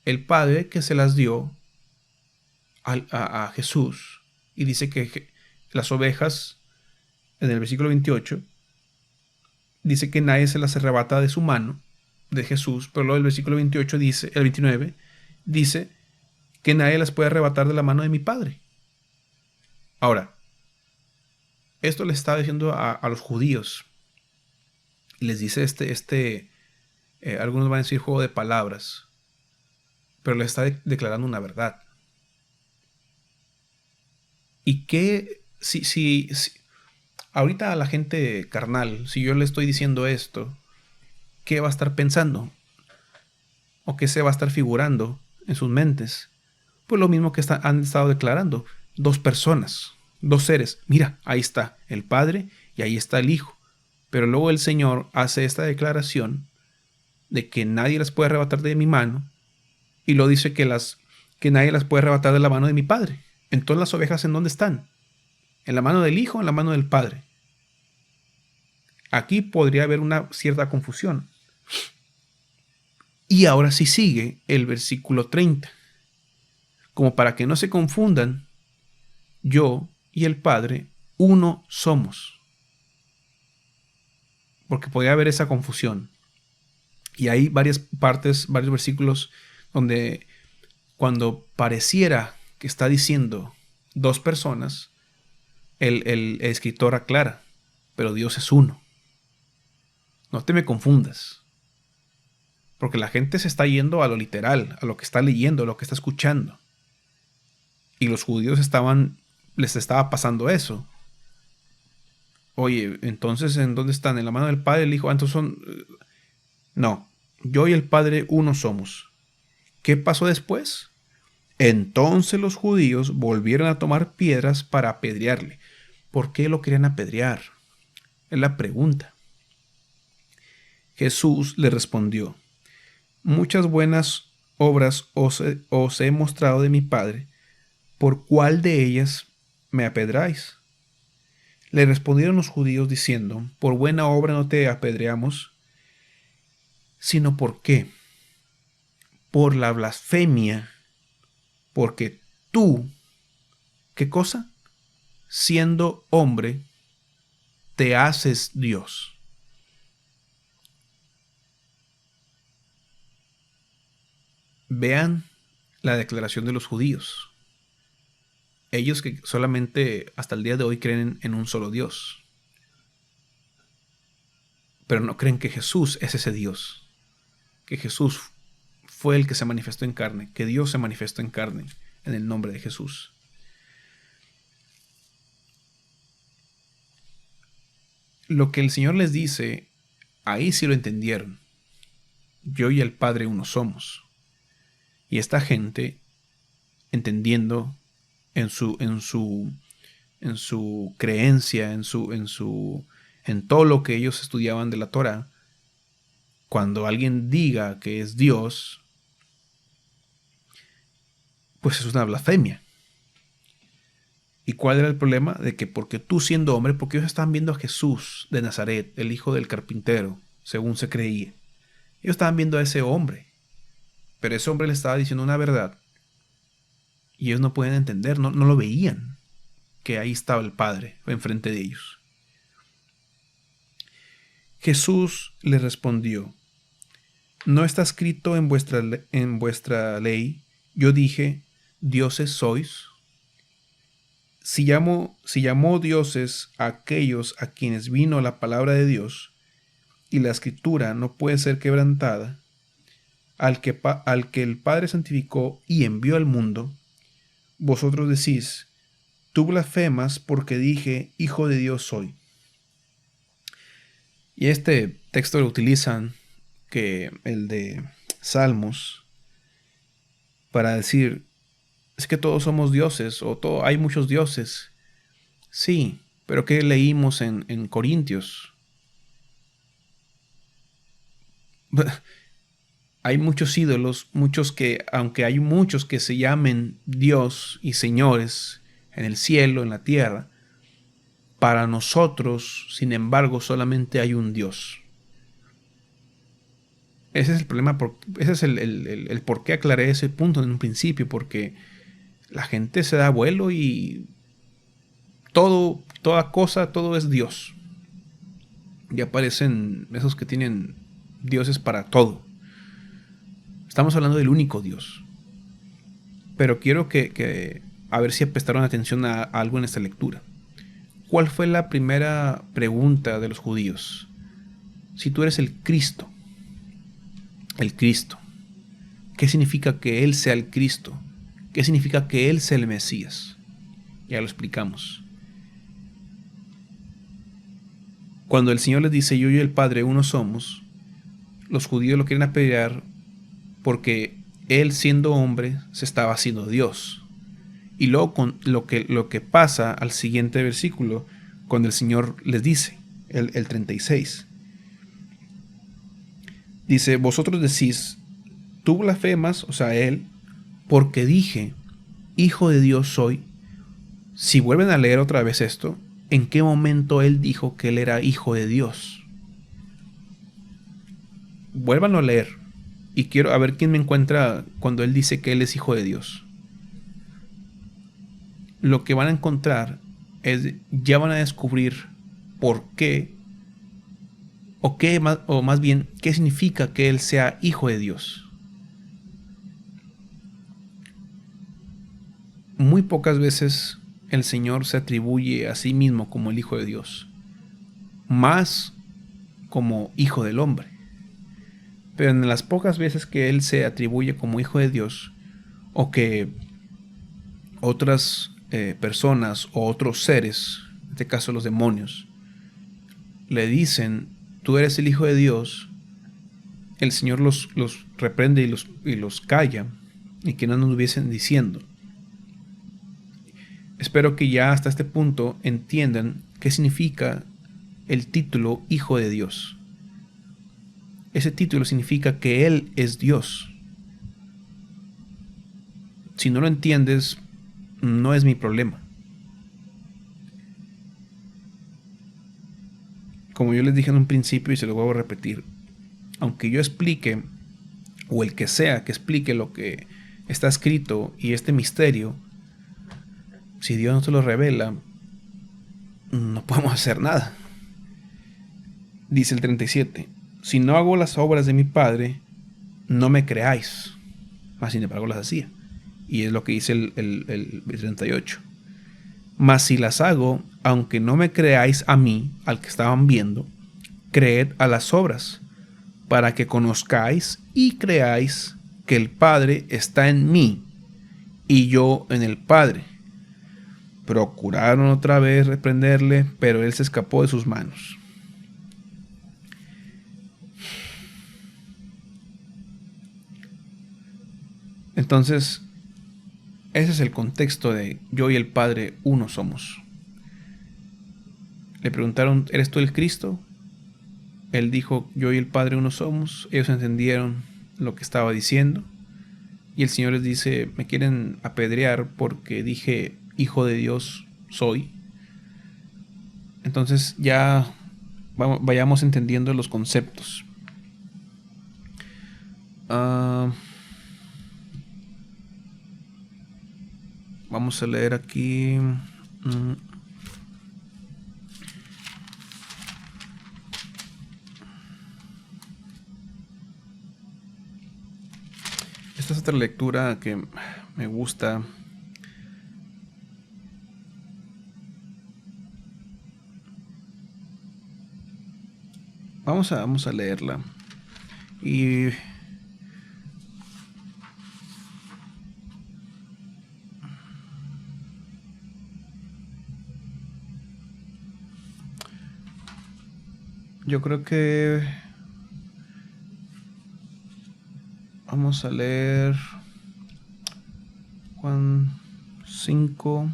A: El Padre que se las dio a Jesús, y dice que las ovejas, en el versículo 28, dice que nadie se las arrebata de su mano, de Jesús, pero luego el versículo 28 dice, el 29, dice que nadie las puede arrebatar de la mano de mi Padre. Ahora, esto le está diciendo a los judíos. Y les dice algunos van a decir juego de palabras, pero le está declarando una verdad. Y que si ahorita a la gente carnal, si yo le estoy diciendo esto, ¿qué va a estar pensando? ¿O qué se va a estar figurando en sus mentes? Pues lo mismo que han estado declarando. Dos personas, dos seres. Mira, ahí está el Padre y ahí está el Hijo. Pero luego el Señor hace esta declaración de que nadie las puede arrebatar de mi mano, y lo dice que nadie las puede arrebatar de la mano de mi Padre. Entonces las ovejas, ¿en dónde están? ¿En la mano del Hijo o en la mano del Padre? Aquí podría haber una cierta confusión. Y ahora sí sigue el versículo 30. Como para que no se confundan, yo y el Padre uno somos. Porque podría haber esa confusión. Y hay varias partes, varios versículos donde cuando pareciera que está diciendo dos personas, el escritor aclara, pero Dios es uno. No te me confundas. Porque la gente se está yendo a lo literal, a lo que está leyendo, a lo que está escuchando. Y los judíos les estaba pasando eso. Oye, entonces, ¿en dónde están? ¿En la mano del Padre, el Hijo? Entonces son... No, yo y el Padre uno somos. ¿Qué pasó después? Entonces los judíos volvieron a tomar piedras para apedrearle. ¿Por qué lo querían apedrear? Es la pregunta. Jesús le respondió: muchas buenas obras os he mostrado de mi Padre. ¿Por cuál de ellas me apedráis? Le respondieron los judíos diciendo: por buena obra no te apedreamos, sino ¿por qué? Por la blasfemia, porque tú, ¿qué cosa? Siendo hombre, te haces Dios. Vean la declaración de los judíos. Ellos que solamente hasta el día de hoy creen en un solo Dios, pero no creen que Jesús es ese Dios, que Jesús fue el que se manifestó en carne, que Dios se manifestó en carne en el nombre de Jesús. Lo que el Señor les dice, ahí sí lo entendieron. Yo y el Padre uno somos. Y esta gente, entendiendo en su creencia, en todo lo que ellos estudiaban de la Torá, cuando alguien diga que es Dios, pues es una blasfemia. ¿Y cuál era el problema? De que porque tú siendo hombre, porque ellos estaban viendo a Jesús de Nazaret, el hijo del carpintero, según se creía. Ellos estaban viendo a ese hombre, pero ese hombre le estaba diciendo una verdad y ellos no pueden entender, no lo veían, que ahí estaba el Padre enfrente de ellos. Jesús les respondió: ¿no está escrito en vuestra ley? Yo dije, dioses sois. Si llamó dioses a aquellos a quienes vino la palabra de Dios, y la escritura no puede ser quebrantada, al que el Padre santificó y envió al mundo, vosotros decís, tú blasfemas porque dije, Hijo de Dios soy. Y este texto lo utilizan, que el de Salmos, para decir, es que todos somos dioses, o hay muchos dioses. Sí, pero ¿qué leímos en Corintios? Hay muchos ídolos, aunque hay muchos que se llamen Dios y señores en el cielo, en la tierra, para nosotros, sin embargo, solamente hay un Dios. Ese es el problema, ese es el por qué aclaré ese punto en un principio, porque la gente se da vuelo y toda cosa, todo es Dios. Y aparecen esos que tienen dioses para todo. Estamos hablando del único Dios. Pero quiero que a ver si prestaron atención a algo en esta lectura. ¿Cuál fue la primera pregunta de los judíos? Si tú eres el Cristo, ¿qué significa que Él sea el Cristo? ¿Qué significa que Él sea el Mesías? Ya lo explicamos. Cuando el Señor les dice, yo y el Padre uno somos, los judíos lo quieren apedrear porque Él, siendo hombre, se estaba haciendo Dios. Y luego con lo que pasa al siguiente versículo, cuando el Señor les dice, el 36. Dice, vosotros decís, tú blasfemas, o sea, Él, porque dije, Hijo de Dios soy. Si vuelven a leer otra vez esto, ¿en qué momento Él dijo que Él era Hijo de Dios? Vuélvanlo a leer. Y quiero a ver quién me encuentra cuando Él dice que Él es Hijo de Dios. Lo que van a encontrar es, ya van a descubrir por qué, o más bien, qué significa que Él sea Hijo de Dios. Muy pocas veces el Señor se atribuye a sí mismo como el Hijo de Dios, más como Hijo del Hombre. Pero en las pocas veces que Él se atribuye como Hijo de Dios, o que otras personas o otros seres, en este caso los demonios, le dicen, tú eres el Hijo de Dios, el Señor los reprende y los calla, y que no nos hubiesen diciendo. Espero que ya hasta este punto entiendan qué significa el título Hijo de Dios. Ese título significa que Él es Dios. Si no lo entiendes, no es mi problema. Como yo les dije en un principio y se lo vuelvo a repetir, aunque yo explique, o el que sea que explique lo que está escrito y este misterio, si Dios no se lo revela, no podemos hacer nada. Dice el 37, si no hago las obras de mi Padre, no me creáis, mas sin embargo las hacía. Y es lo que dice el 38. Mas si las hago, aunque no me creáis a mí, al que estaban viendo, creed a las obras, para que conozcáis y creáis que el Padre está en mí, y yo en el Padre. Procuraron otra vez reprenderle, pero él se escapó de sus manos. Entonces, ese es el contexto de yo y el Padre uno somos. Le preguntaron, ¿eres tú el Cristo? Él dijo, yo y el Padre uno somos. Ellos entendieron lo que estaba diciendo. Y el Señor les dice, me quieren apedrear porque dije, Hijo de Dios soy. Entonces ya vayamos entendiendo los conceptos. Ah, vamos a leer aquí. Esta es otra lectura que me gusta. Vamos a leerla. Y yo creo que vamos a leer Juan 5.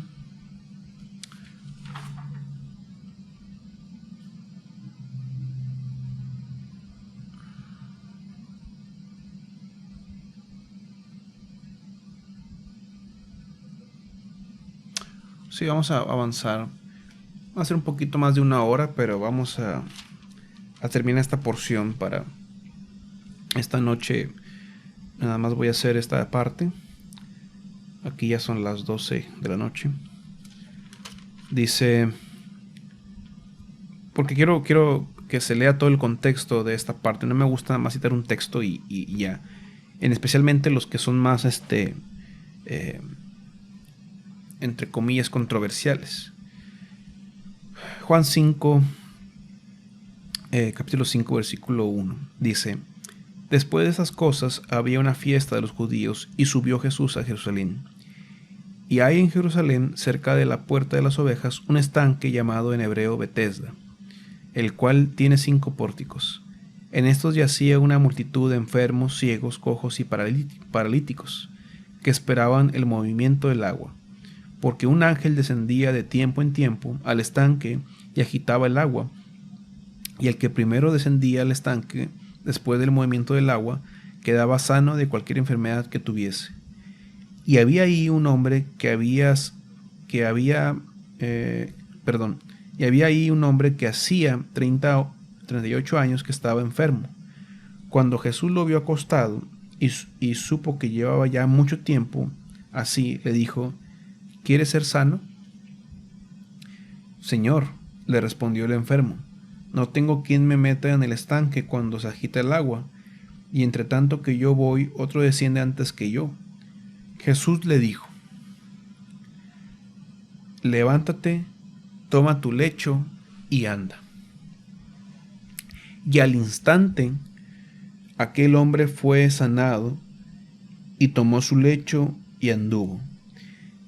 A: Sí, vamos a avanzar. Va a ser un poquito más de una hora, pero vamos a terminar esta porción para esta noche. Nada más voy a hacer esta parte. Aquí ya son las 12 de la noche. Dice, porque quiero que se lea todo el contexto de esta parte. No me gusta más citar un texto y ya. En especialmente los que son más entre comillas controversiales. Juan 5, capítulo 5, versículo 1, dice: después de esas cosas había una fiesta de los judíos y subió Jesús a Jerusalén. Y hay en Jerusalén, cerca de la puerta de las ovejas, un estanque llamado en hebreo Betesda, el cual tiene 5 pórticos. En estos yacía una multitud de enfermos, ciegos, cojos y paralíticos, que esperaban el movimiento del agua, porque un ángel descendía de tiempo en tiempo al estanque y agitaba el agua, y el que primero descendía al estanque, después del movimiento del agua, quedaba sano de cualquier enfermedad que tuviese. Y había ahí un hombre que hacía 38 años que estaba enfermo. Cuando Jesús lo vio acostado y supo que llevaba ya mucho tiempo así, le dijo: ¿quieres ser sano? Señor, le respondió el enfermo, no tengo quien me meta en el estanque cuando se agita el agua, y entre tanto que yo voy, otro desciende antes que yo. Jesús le dijo: levántate, toma tu lecho y anda. Y al instante aquel hombre fue sanado y tomó su lecho y anduvo.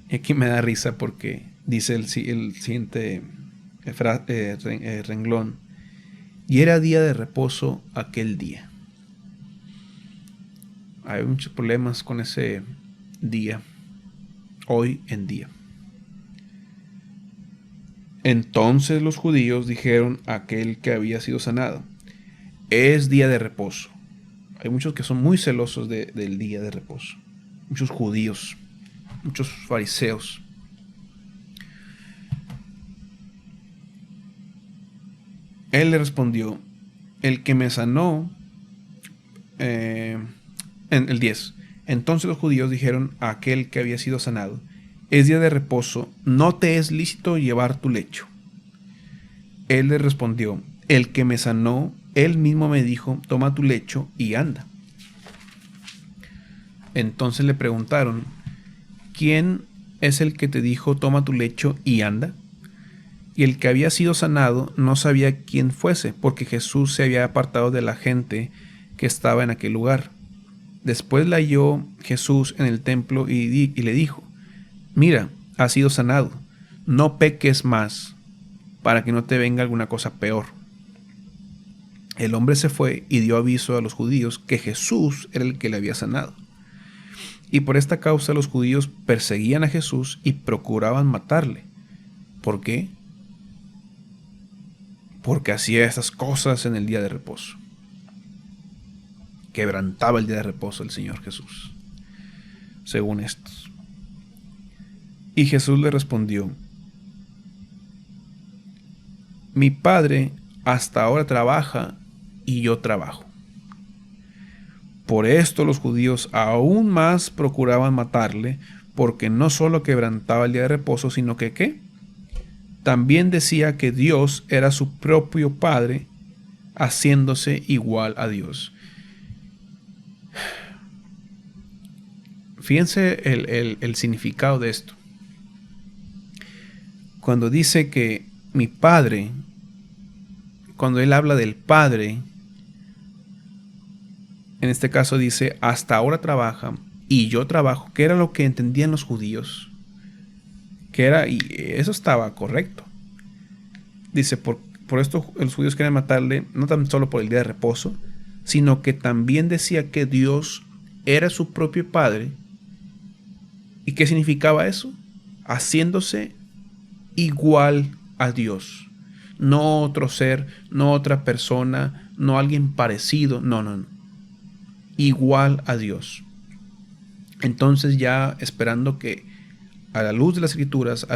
A: Y aquí me da risa porque dice el siguiente renglón: y era día de reposo aquel día. Hay muchos problemas con ese día, hoy en día. Entonces los judíos dijeron a aquel que había sido sanado: es día de reposo. Hay muchos que son muy celosos del día de reposo. Muchos judíos, muchos fariseos. Él le respondió: el que me sanó, en el 10. Entonces los judíos dijeron a aquel que había sido sanado: es día de reposo, no te es lícito llevar tu lecho. Él le respondió: el que me sanó, él mismo me dijo: toma tu lecho y anda. Entonces le preguntaron: ¿quién es el que te dijo toma tu lecho y anda? Y el que había sido sanado no sabía quién fuese, porque Jesús se había apartado de la gente que estaba en aquel lugar. Después la halló Jesús en el templo y le dijo: mira, has sido sanado, no peques más, para que no te venga alguna cosa peor. El hombre se fue y dio aviso a los judíos que Jesús era el que le había sanado. Y por esta causa los judíos perseguían a Jesús y procuraban matarle. ¿Por qué? Porque hacía estas cosas en el día de reposo. Quebrantaba el día de reposo el Señor Jesús, según estos. Y Jesús le respondió: mi Padre hasta ahora trabaja y yo trabajo. Por esto los judíos aún más procuraban matarle, porque no solo quebrantaba el día de reposo, sino que ¿qué? También decía que Dios era su propio Padre, haciéndose igual a Dios. Fíjense el significado de esto. Cuando dice que mi Padre, cuando él habla del Padre, en este caso dice, hasta ahora trabaja y yo trabajo, que era lo que entendían los judíos, que era, y eso estaba correcto. Dice, por esto los judíos querían matarle, no tan solo por el día de reposo, sino que también decía que Dios era su propio Padre. ¿Y qué significaba eso? Haciéndose igual a Dios. No otro ser, no otra persona, no alguien parecido, no. Igual a Dios. Entonces ya esperando que a la luz de las escrituras,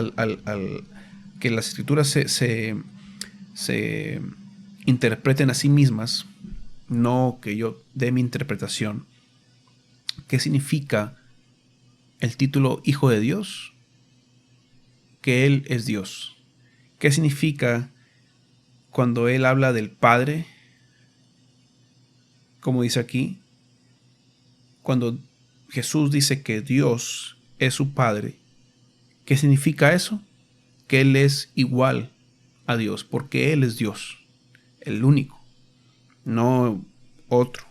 A: que las escrituras se interpreten a sí mismas, no que yo dé mi interpretación. ¿Qué significa el título Hijo de Dios? Que Él es Dios. ¿Qué significa cuando Él habla del Padre? Como dice aquí, cuando Jesús dice que Dios es su Padre, ¿qué significa eso? Que Él es igual a Dios, porque Él es Dios, el único, no otro.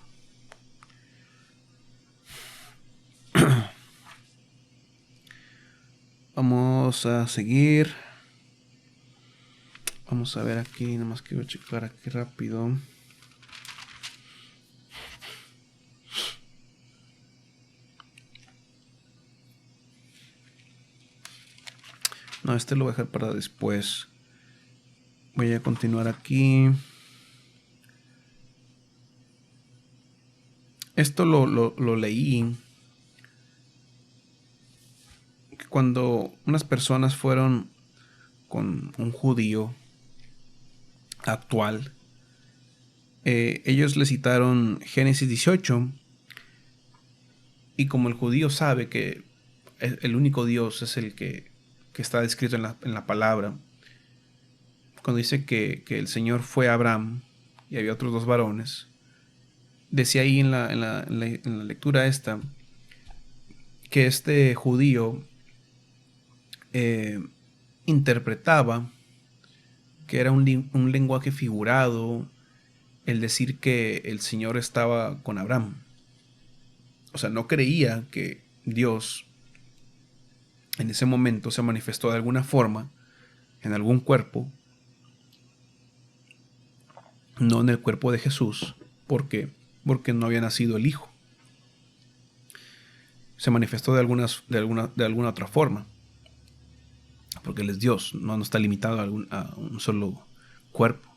A: Vamos a seguir. Vamos a ver aquí, nada más quiero checar aquí rápido. No, este lo voy a dejar para después. Voy a continuar aquí. Esto lo leí cuando unas personas fueron con un judío actual. Ellos le citaron Génesis 18. Y como el judío sabe que el único Dios es el que está descrito en la palabra, cuando dice que el Señor fue a Abraham y había otros dos varones, decía ahí en la lectura esta que este judío interpretaba que era un lenguaje figurado el decir que el Señor estaba con Abraham. O sea, no creía que Dios en ese momento se manifestó de alguna forma en algún cuerpo, no en el cuerpo de Jesús. ¿Por qué? Porque no había nacido el Hijo. Se manifestó de alguna otra forma, porque Él es Dios, no está limitado a un solo cuerpo.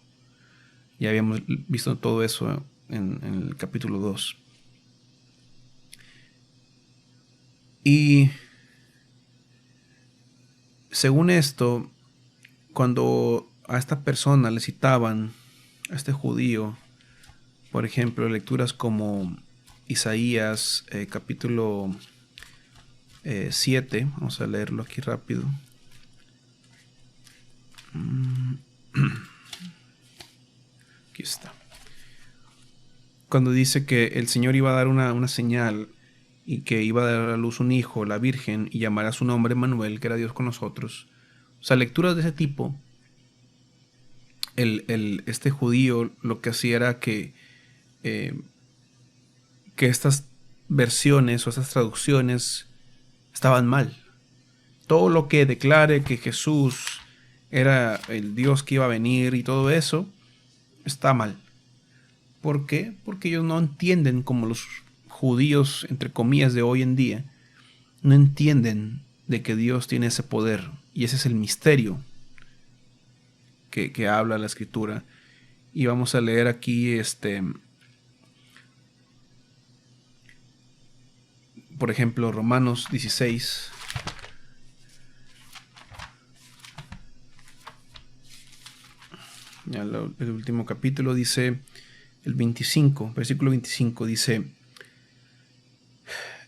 A: Ya habíamos visto todo eso en el capítulo 2. Y según esto, cuando a esta persona le citaban, a este judío, por ejemplo, lecturas como Isaías capítulo 7, vamos a leerlo aquí rápido. Aquí está. Cuando dice que el Señor iba a dar una señal y que iba a dar a luz un hijo, la Virgen, y llamará su nombre Manuel, que era Dios con nosotros. O sea, lecturas de ese tipo. Este judío lo que hacía era que estas versiones o estas traducciones estaban mal. Todo lo que declare que Jesús era el Dios que iba a venir y todo eso está mal. ¿Por qué? Porque ellos no entienden, como los judíos, entre comillas, de hoy en día, no entienden de que Dios tiene ese poder. Y ese es el misterio que habla la Escritura. Y vamos a leer aquí por ejemplo, Romanos 16. El último capítulo dice, el 25, versículo 25 dice: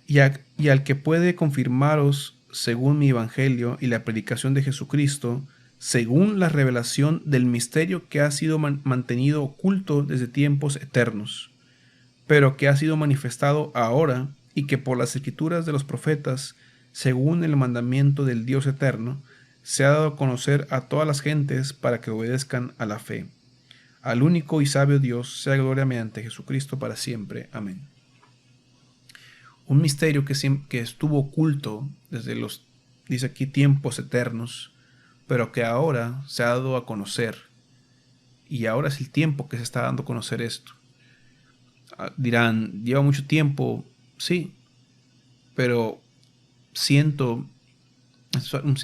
A: y al que puede confirmaros según mi evangelio y la predicación de Jesucristo, según la revelación del misterio que ha sido mantenido oculto desde tiempos eternos, pero que ha sido manifestado ahora y que por las escrituras de los profetas, según el mandamiento del Dios eterno, se ha dado a conocer a todas las gentes para que obedezcan a la fe. Al único y sabio Dios sea gloria mediante Jesucristo para siempre. Amén. Un misterio que estuvo oculto desde los, dice aquí, tiempos eternos, pero que ahora se ha dado a conocer. Y ahora es el tiempo que se está dando a conocer esto. Dirán, lleva mucho tiempo, sí, pero siento, es un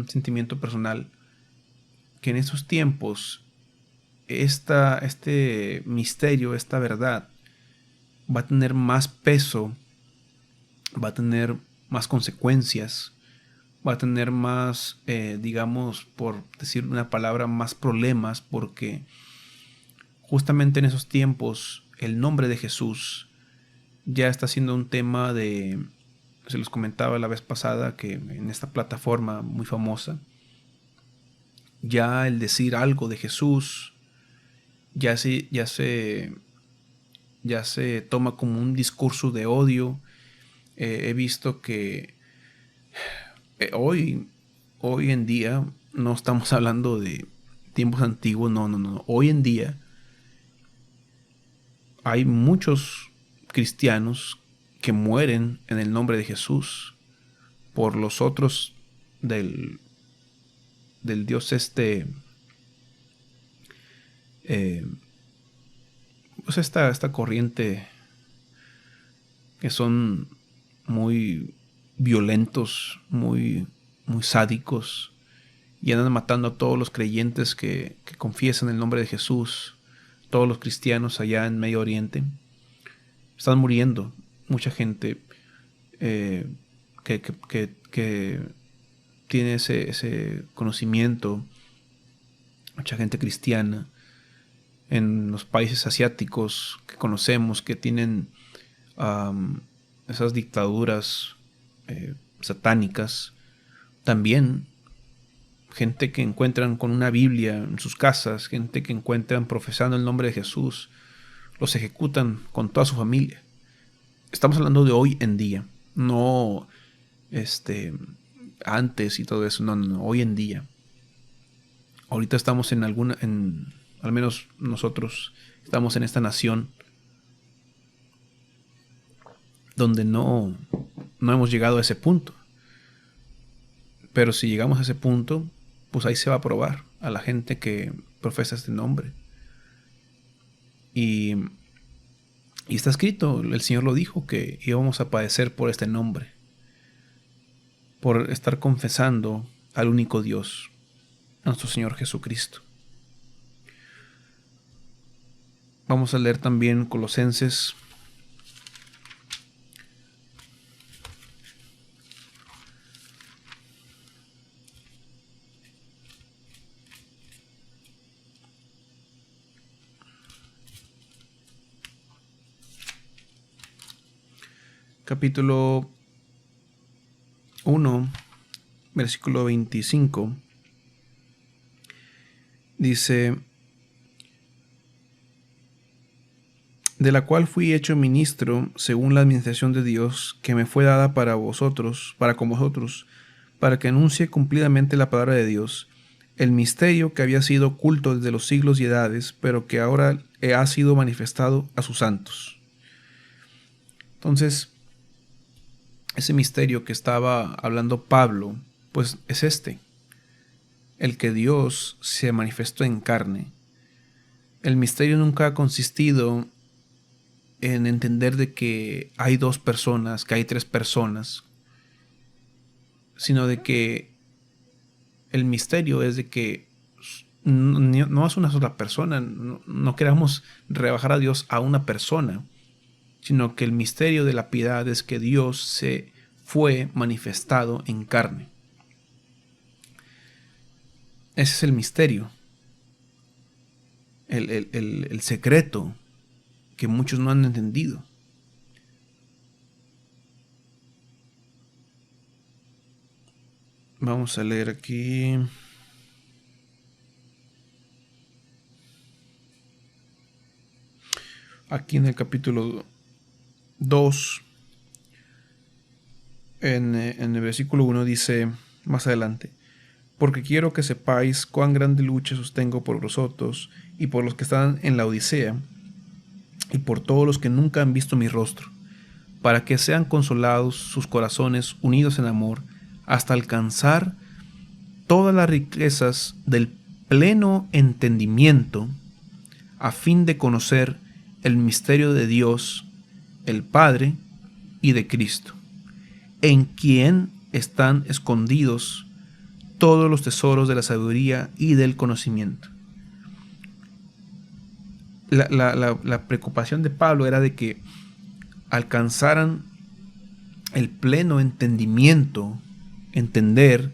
A: sentimiento personal, que en estos tiempos este misterio, esta verdad, va a tener más peso, va a tener más consecuencias, va a tener más, digamos, por decir una palabra, más problemas, porque justamente en esos tiempos el nombre de Jesús ya está siendo un tema de, se los comentaba la vez pasada, que en esta plataforma muy famosa, ya el decir algo de Jesús ya se toma como un discurso de odio. He visto que hoy en día, no estamos hablando de tiempos antiguos, no. Hoy en día hay muchos cristianos que mueren en el nombre de Jesús por los otros del Dios pues esta corriente que son muy violentos, muy sádicos, y andan matando a todos los creyentes que confiesan el nombre de Jesús. Todos los cristianos allá en Medio Oriente están muriendo. Mucha gente que tiene ese conocimiento, mucha gente cristiana en los países asiáticos que conocemos, que tienen esas dictaduras satánicas, también gente que encuentran con una Biblia en sus casas, gente que encuentran profesando el nombre de Jesús, los ejecutan con toda su familia. Estamos hablando de hoy en día, no antes y todo eso, no, hoy en día. Ahorita estamos al menos nosotros estamos en esta nación donde no hemos llegado a ese punto. Pero si llegamos a ese punto, pues ahí se va a probar a la gente que profesa este nombre. Y está escrito, el Señor lo dijo, que íbamos a padecer por este nombre, por estar confesando al único Dios, a nuestro Señor Jesucristo. Vamos a leer también Colosenses capítulo 1, versículo 25. Dice: de la cual fui hecho ministro según la administración de Dios que me fue dada para con vosotros, para que anuncie cumplidamente la palabra de Dios, el misterio que había sido oculto desde los siglos y edades, pero que ahora ha sido manifestado a sus santos. Entonces, ese misterio que estaba hablando Pablo, pues es el que Dios se manifestó en carne. El misterio nunca ha consistido en entender de que hay dos personas, que hay tres personas, sino de que el misterio es de que no es una sola persona, no queramos rebajar a Dios a una persona, sino que el misterio de la piedad es que Dios se fue manifestado en carne. Ese es el misterio, el secreto que muchos no han entendido. Vamos a leer aquí. Aquí en el capítulo 2, en el versículo 1 dice más adelante: porque quiero que sepáis cuán grande lucha sostengo por vosotros y por los que están en la Odisea y por todos los que nunca han visto mi rostro, para que sean consolados sus corazones unidos en amor, hasta alcanzar todas las riquezas del pleno entendimiento, a fin de conocer el misterio de Dios, el Padre, y de Cristo, en quien están escondidos todos los tesoros de la sabiduría y del conocimiento. La preocupación de Pablo era de que alcanzaran el pleno entendimiento, entender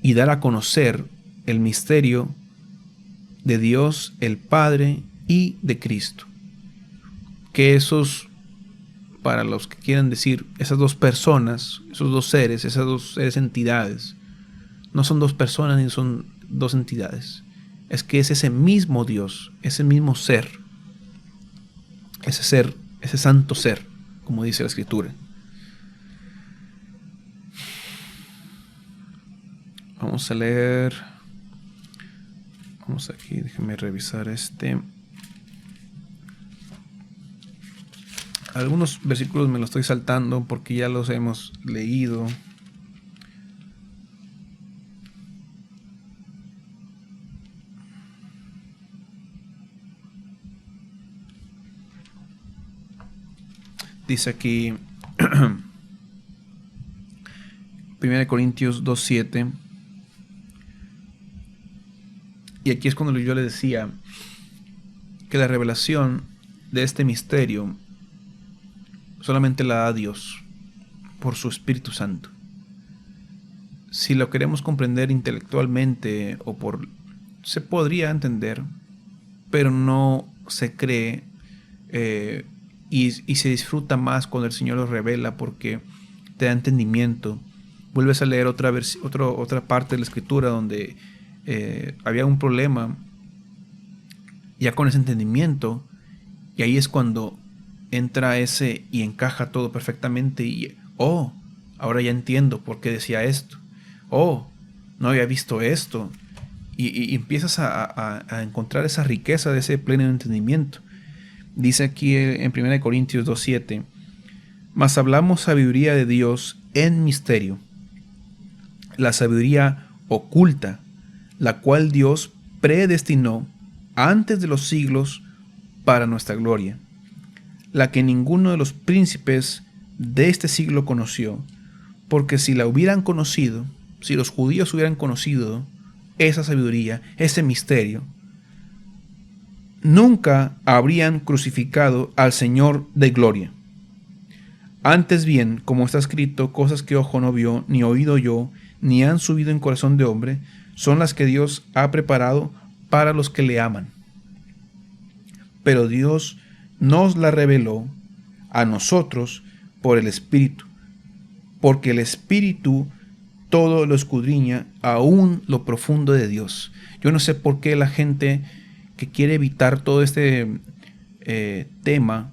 A: y dar a conocer el misterio de Dios, el Padre, y de Cristo. Que esos, para los que quieran decir, esas dos personas, esos dos seres, esas dos seres entidades, no son dos personas ni son dos entidades. Es que es ese mismo Dios, ese mismo ser, ese santo ser, como dice la Escritura. Vamos a leer. Vamos aquí, déjenme revisar Algunos versículos me los estoy saltando porque ya los hemos leído. Dice aquí 1 Corintios 2:7. Y aquí es cuando yo le decía que la revelación de este misterio solamente la da Dios por su Espíritu Santo. Si lo queremos comprender intelectualmente se podría entender, pero no se cree y se disfruta más cuando el Señor lo revela, porque te da entendimiento. Vuelves a leer otra parte de la Escritura donde había un problema ya con ese entendimiento, y ahí es cuando entra ese y encaja todo perfectamente y ahora ya entiendo por qué decía esto, no había visto esto, y empiezas a encontrar esa riqueza de ese pleno entendimiento. Dice aquí en 1 Corintios 2:7: mas hablamos sabiduría de Dios en misterio, la sabiduría oculta, la cual Dios predestinó antes de los siglos para nuestra gloria, la que ninguno de los príncipes de este siglo conoció, porque si la hubieran conocido, si los judíos hubieran conocido esa sabiduría, ese misterio, nunca habrían crucificado al Señor de gloria. Antes bien, como está escrito, cosas que ojo no vio, ni oído oyó, ni han subido en corazón de hombre, son las que Dios ha preparado para los que le aman. Pero Dios nos la reveló a nosotros por el Espíritu, porque el Espíritu todo lo escudriña, aún lo profundo de Dios. Yo no sé por qué la gente que quiere evitar todo este tema,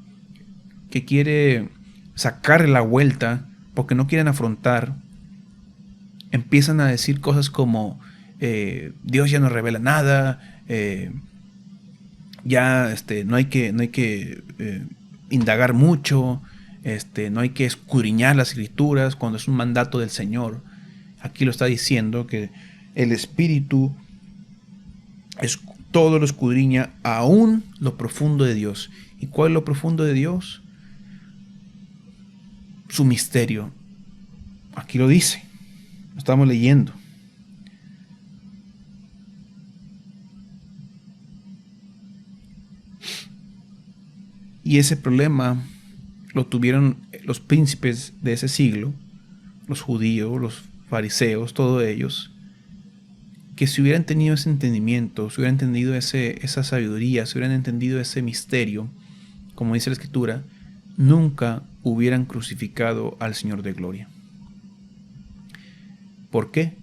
A: que quiere sacarle la vuelta porque no quieren afrontar, empiezan a decir cosas como Dios ya no revela nada, ya no hay que indagar mucho, no hay que escudriñar las Escrituras cuando es un mandato del Señor. Aquí lo está diciendo que el Espíritu todo lo escudriña, aún lo profundo de Dios. ¿Y cuál es lo profundo de Dios? Su misterio. Aquí lo dice, lo estamos leyendo. Y ese problema lo tuvieron los príncipes de ese siglo, los judíos, los fariseos, todos ellos, que si hubieran tenido ese entendimiento, si hubieran entendido esa sabiduría, si hubieran entendido ese misterio, como dice la Escritura, nunca hubieran crucificado al Señor de gloria. ¿Por qué?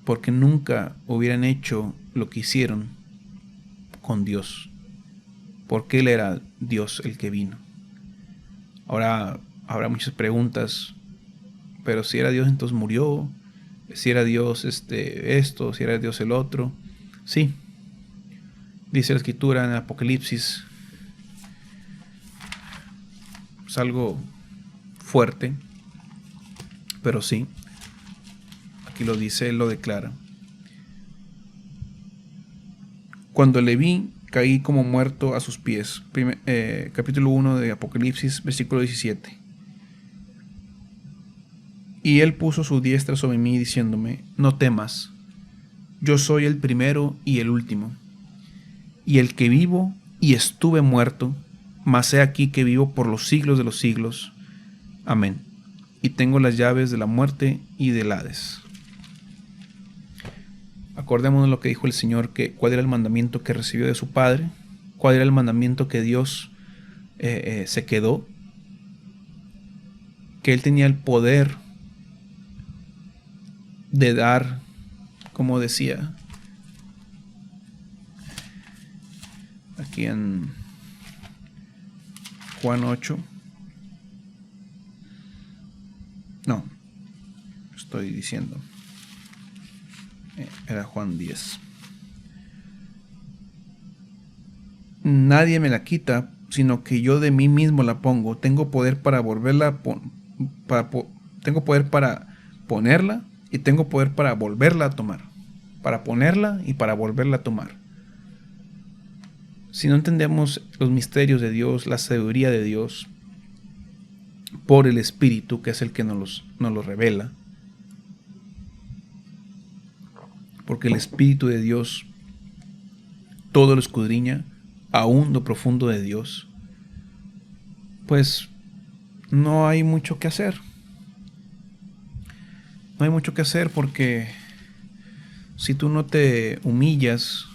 A: Porque nunca hubieran hecho lo que hicieron con Dios, porque Él era Dios el que vino. Ahora habrá muchas preguntas, pero si era Dios entonces murió, si era Dios esto, si era Dios el otro. Sí, dice la Escritura en el Apocalipsis, es algo fuerte, pero sí, aquí lo dice, Él lo declara. Cuando le vi, caí como muerto a sus pies. Capítulo 1 de Apocalipsis, versículo 17. Y Él puso su diestra sobre mí, diciéndome: no temas, yo soy el primero y el último, y el que vivo y estuve muerto, mas he aquí que vivo por los siglos de los siglos. Amén. Y tengo las llaves de la muerte y del Hades. Acordémonos lo que dijo el Señor, que cuál era el mandamiento que recibió de su Padre, cuál era el mandamiento que Dios se quedó, que Él tenía el poder de dar, como decía aquí en Juan 8. No, estoy diciendo. Era Juan 10. Nadie me la quita, sino que yo de mí mismo la pongo. Tengo poder para volverla, tengo poder para ponerla y tengo poder para volverla a tomar. Para ponerla y para volverla a tomar. Si no entendemos los misterios de Dios, la sabiduría de Dios, por el Espíritu, que es el que nos los revela, porque el Espíritu de Dios todo lo escudriña, aún lo profundo de Dios, pues no hay mucho que hacer. No hay mucho que hacer, porque si tú no te humillas,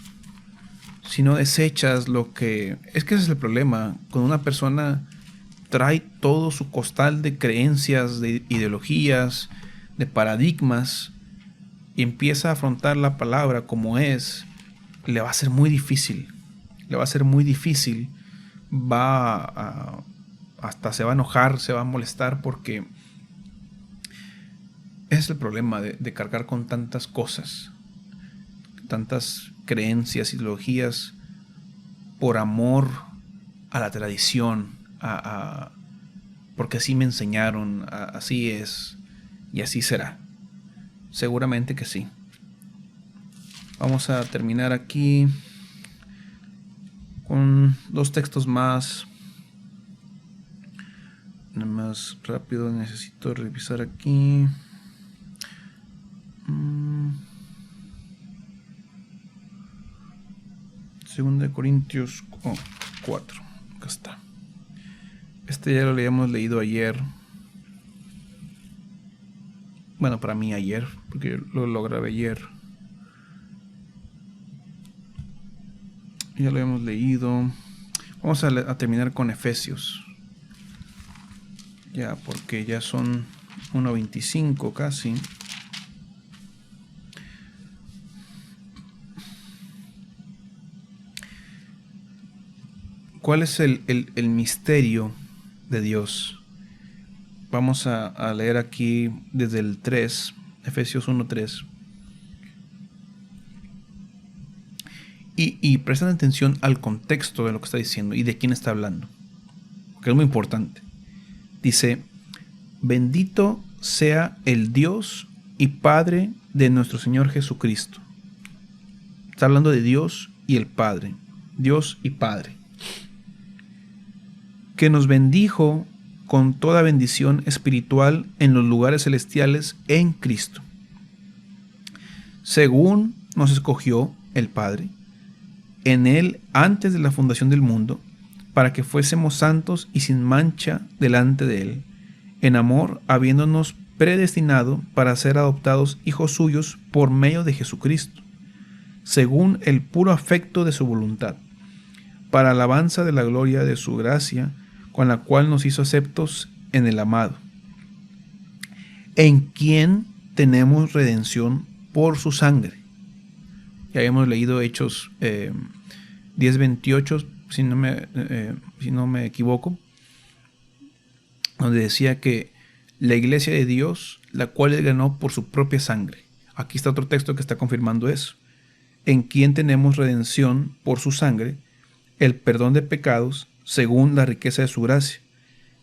A: si no desechas lo que... Es que ese es el problema. Cuando una persona trae todo su costal de creencias, de ideologías, de paradigmas, y empieza a afrontar la palabra como es, le va a ser muy difícil. Le va a ser muy difícil. Hasta se va a enojar, se va a molestar, porque es el problema de cargar con tantas cosas, tantas creencias, ideologías, por amor a la tradición, porque así me enseñaron, así es y así será. Seguramente que sí. Vamos a terminar aquí con 2 textos más. Nada más rápido, necesito revisar aquí. 2 Corintios 4. Acá está. Este ya lo habíamos leído ayer. Bueno, para mí ayer, porque lo grabé ayer. Ya lo habíamos leído. Vamos a terminar con Efesios. Ya, porque ya son 1:25 casi. ¿Cuál es el misterio de Dios? Vamos a leer aquí desde el 3, Efesios 1:3. Y prestan atención al contexto de lo que está diciendo y de quién está hablando, porque es muy importante. Dice: bendito sea el Dios y Padre de nuestro Señor Jesucristo. Está hablando de Dios y el Padre. Dios y Padre. Que nos bendijo con toda bendición espiritual en los lugares celestiales en Cristo, según nos escogió el Padre en Él antes de la fundación del mundo, para que fuésemos santos y sin mancha delante de Él, en amor, habiéndonos predestinado para ser adoptados hijos suyos por medio de Jesucristo, según el puro afecto de su voluntad, para alabanza de la gloria de su gracia, con la cual nos hizo aceptos en el amado, en quien tenemos redención por su sangre. Ya habíamos leído Hechos 10:28, si no me equivoco, donde decía que la iglesia de Dios, la cual él ganó por su propia sangre. Aquí está otro texto que está confirmando eso. En quien tenemos redención por su sangre, el perdón de pecados, según la riqueza de su gracia,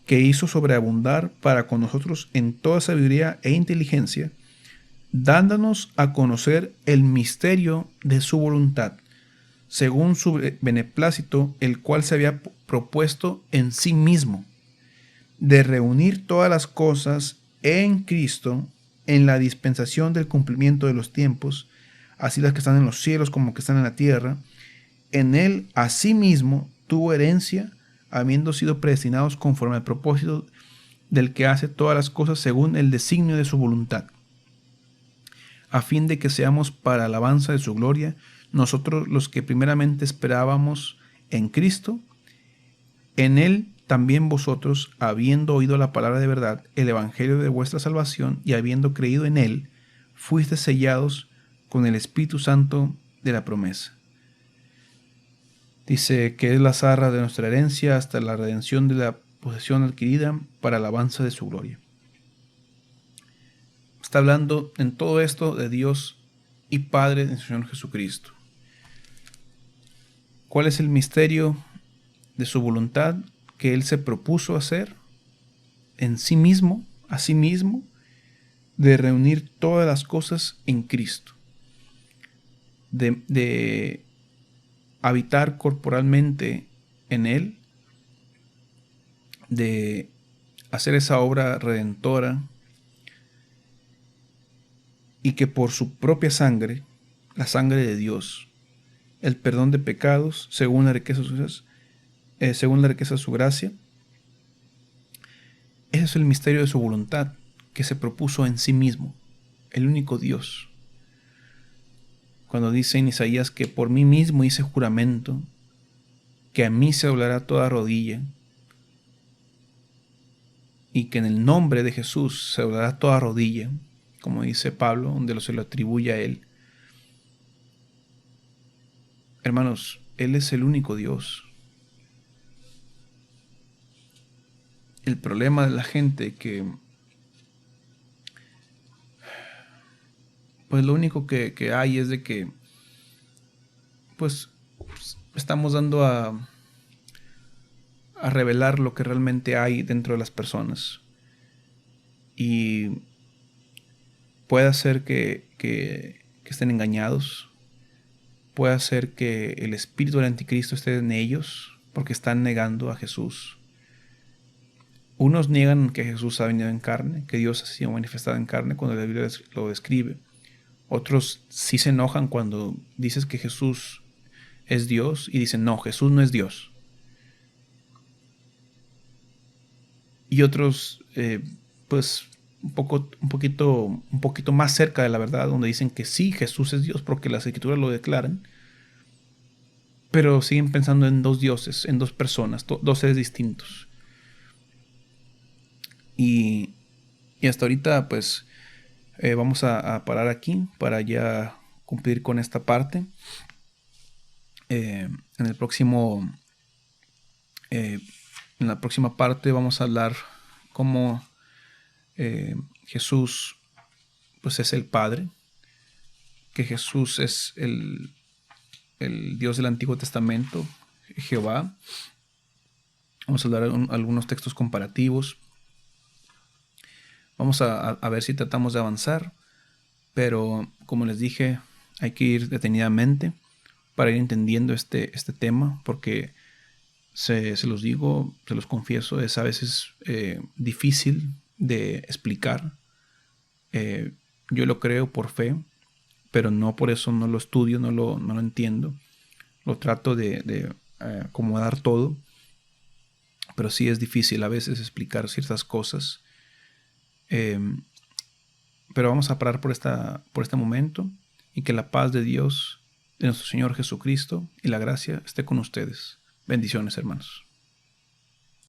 A: que hizo sobreabundar para con nosotros en toda sabiduría e inteligencia, dándonos a conocer el misterio de su voluntad, según su beneplácito, el cual se había propuesto en sí mismo, de reunir todas las cosas en Cristo, en la dispensación del cumplimiento de los tiempos, así las que están en los cielos como que están en la tierra. En él, asimismo, tuvo herencia, habiendo sido predestinados conforme al propósito del que hace todas las cosas según el designio de su voluntad, a fin de que seamos para alabanza de su gloria, nosotros los que primeramente esperábamos en Cristo. En él también vosotros, habiendo oído la palabra de verdad, el evangelio de vuestra salvación, y habiendo creído en él, fuisteis sellados con el Espíritu Santo de la promesa. Dice que es las arras de nuestra herencia hasta la redención de la posesión adquirida para alabanza de su gloria. Está hablando en todo esto de Dios y Padre de nuestro Señor Jesucristo. ¿Cuál es el misterio de su voluntad que Él se propuso hacer en sí mismo, a sí mismo, de reunir todas las cosas en Cristo? De habitar corporalmente en Él, de hacer esa obra redentora, y que por su propia sangre, la sangre de Dios, el perdón de pecados, según la riqueza de su gracia, ese es el misterio de su voluntad, que se propuso en sí mismo, el único Dios. Cuando dice en Isaías que por mí mismo hice juramento, que a mí se doblará toda rodilla, y que en el nombre de Jesús se doblará toda rodilla, como dice Pablo, donde se lo atribuye a Él. Hermanos, Él es el único Dios. El problema de la gente que, pues lo único que hay es de que, pues, estamos dando a revelar lo que realmente hay dentro de las personas. Y puede ser que estén engañados. Puede ser que el espíritu del anticristo esté en ellos porque están negando a Jesús. Unos niegan que Jesús ha venido en carne, que Dios ha sido manifestado en carne cuando la Biblia lo describe. Otros sí se enojan cuando dices que Jesús es Dios y dicen, no, Jesús no es Dios. Y otros, pues, un poquito más cerca de la verdad, donde dicen que sí, Jesús es Dios porque las Escrituras lo declaran, pero siguen pensando en dos dioses, en dos personas, dos seres distintos. Y hasta ahorita, pues, vamos a parar aquí para ya cumplir con esta parte. En la próxima parte vamos a hablar cómo Jesús, pues, es el Padre, que Jesús es el Dios del Antiguo Testamento, Jehová. Vamos a hablar de algunos textos comparativos. Vamos a ver si tratamos de avanzar, pero como les dije, hay que ir detenidamente para ir entendiendo este tema, porque se los digo, se los confieso, es a veces difícil de explicar. Yo lo creo por fe, pero no por eso no lo estudio, no lo entiendo. Lo trato de acomodar todo, pero sí es difícil a veces explicar ciertas cosas. Pero vamos a parar por este momento, y que la paz de Dios, de nuestro Señor Jesucristo, y la gracia esté con ustedes. Bendiciones, hermanos.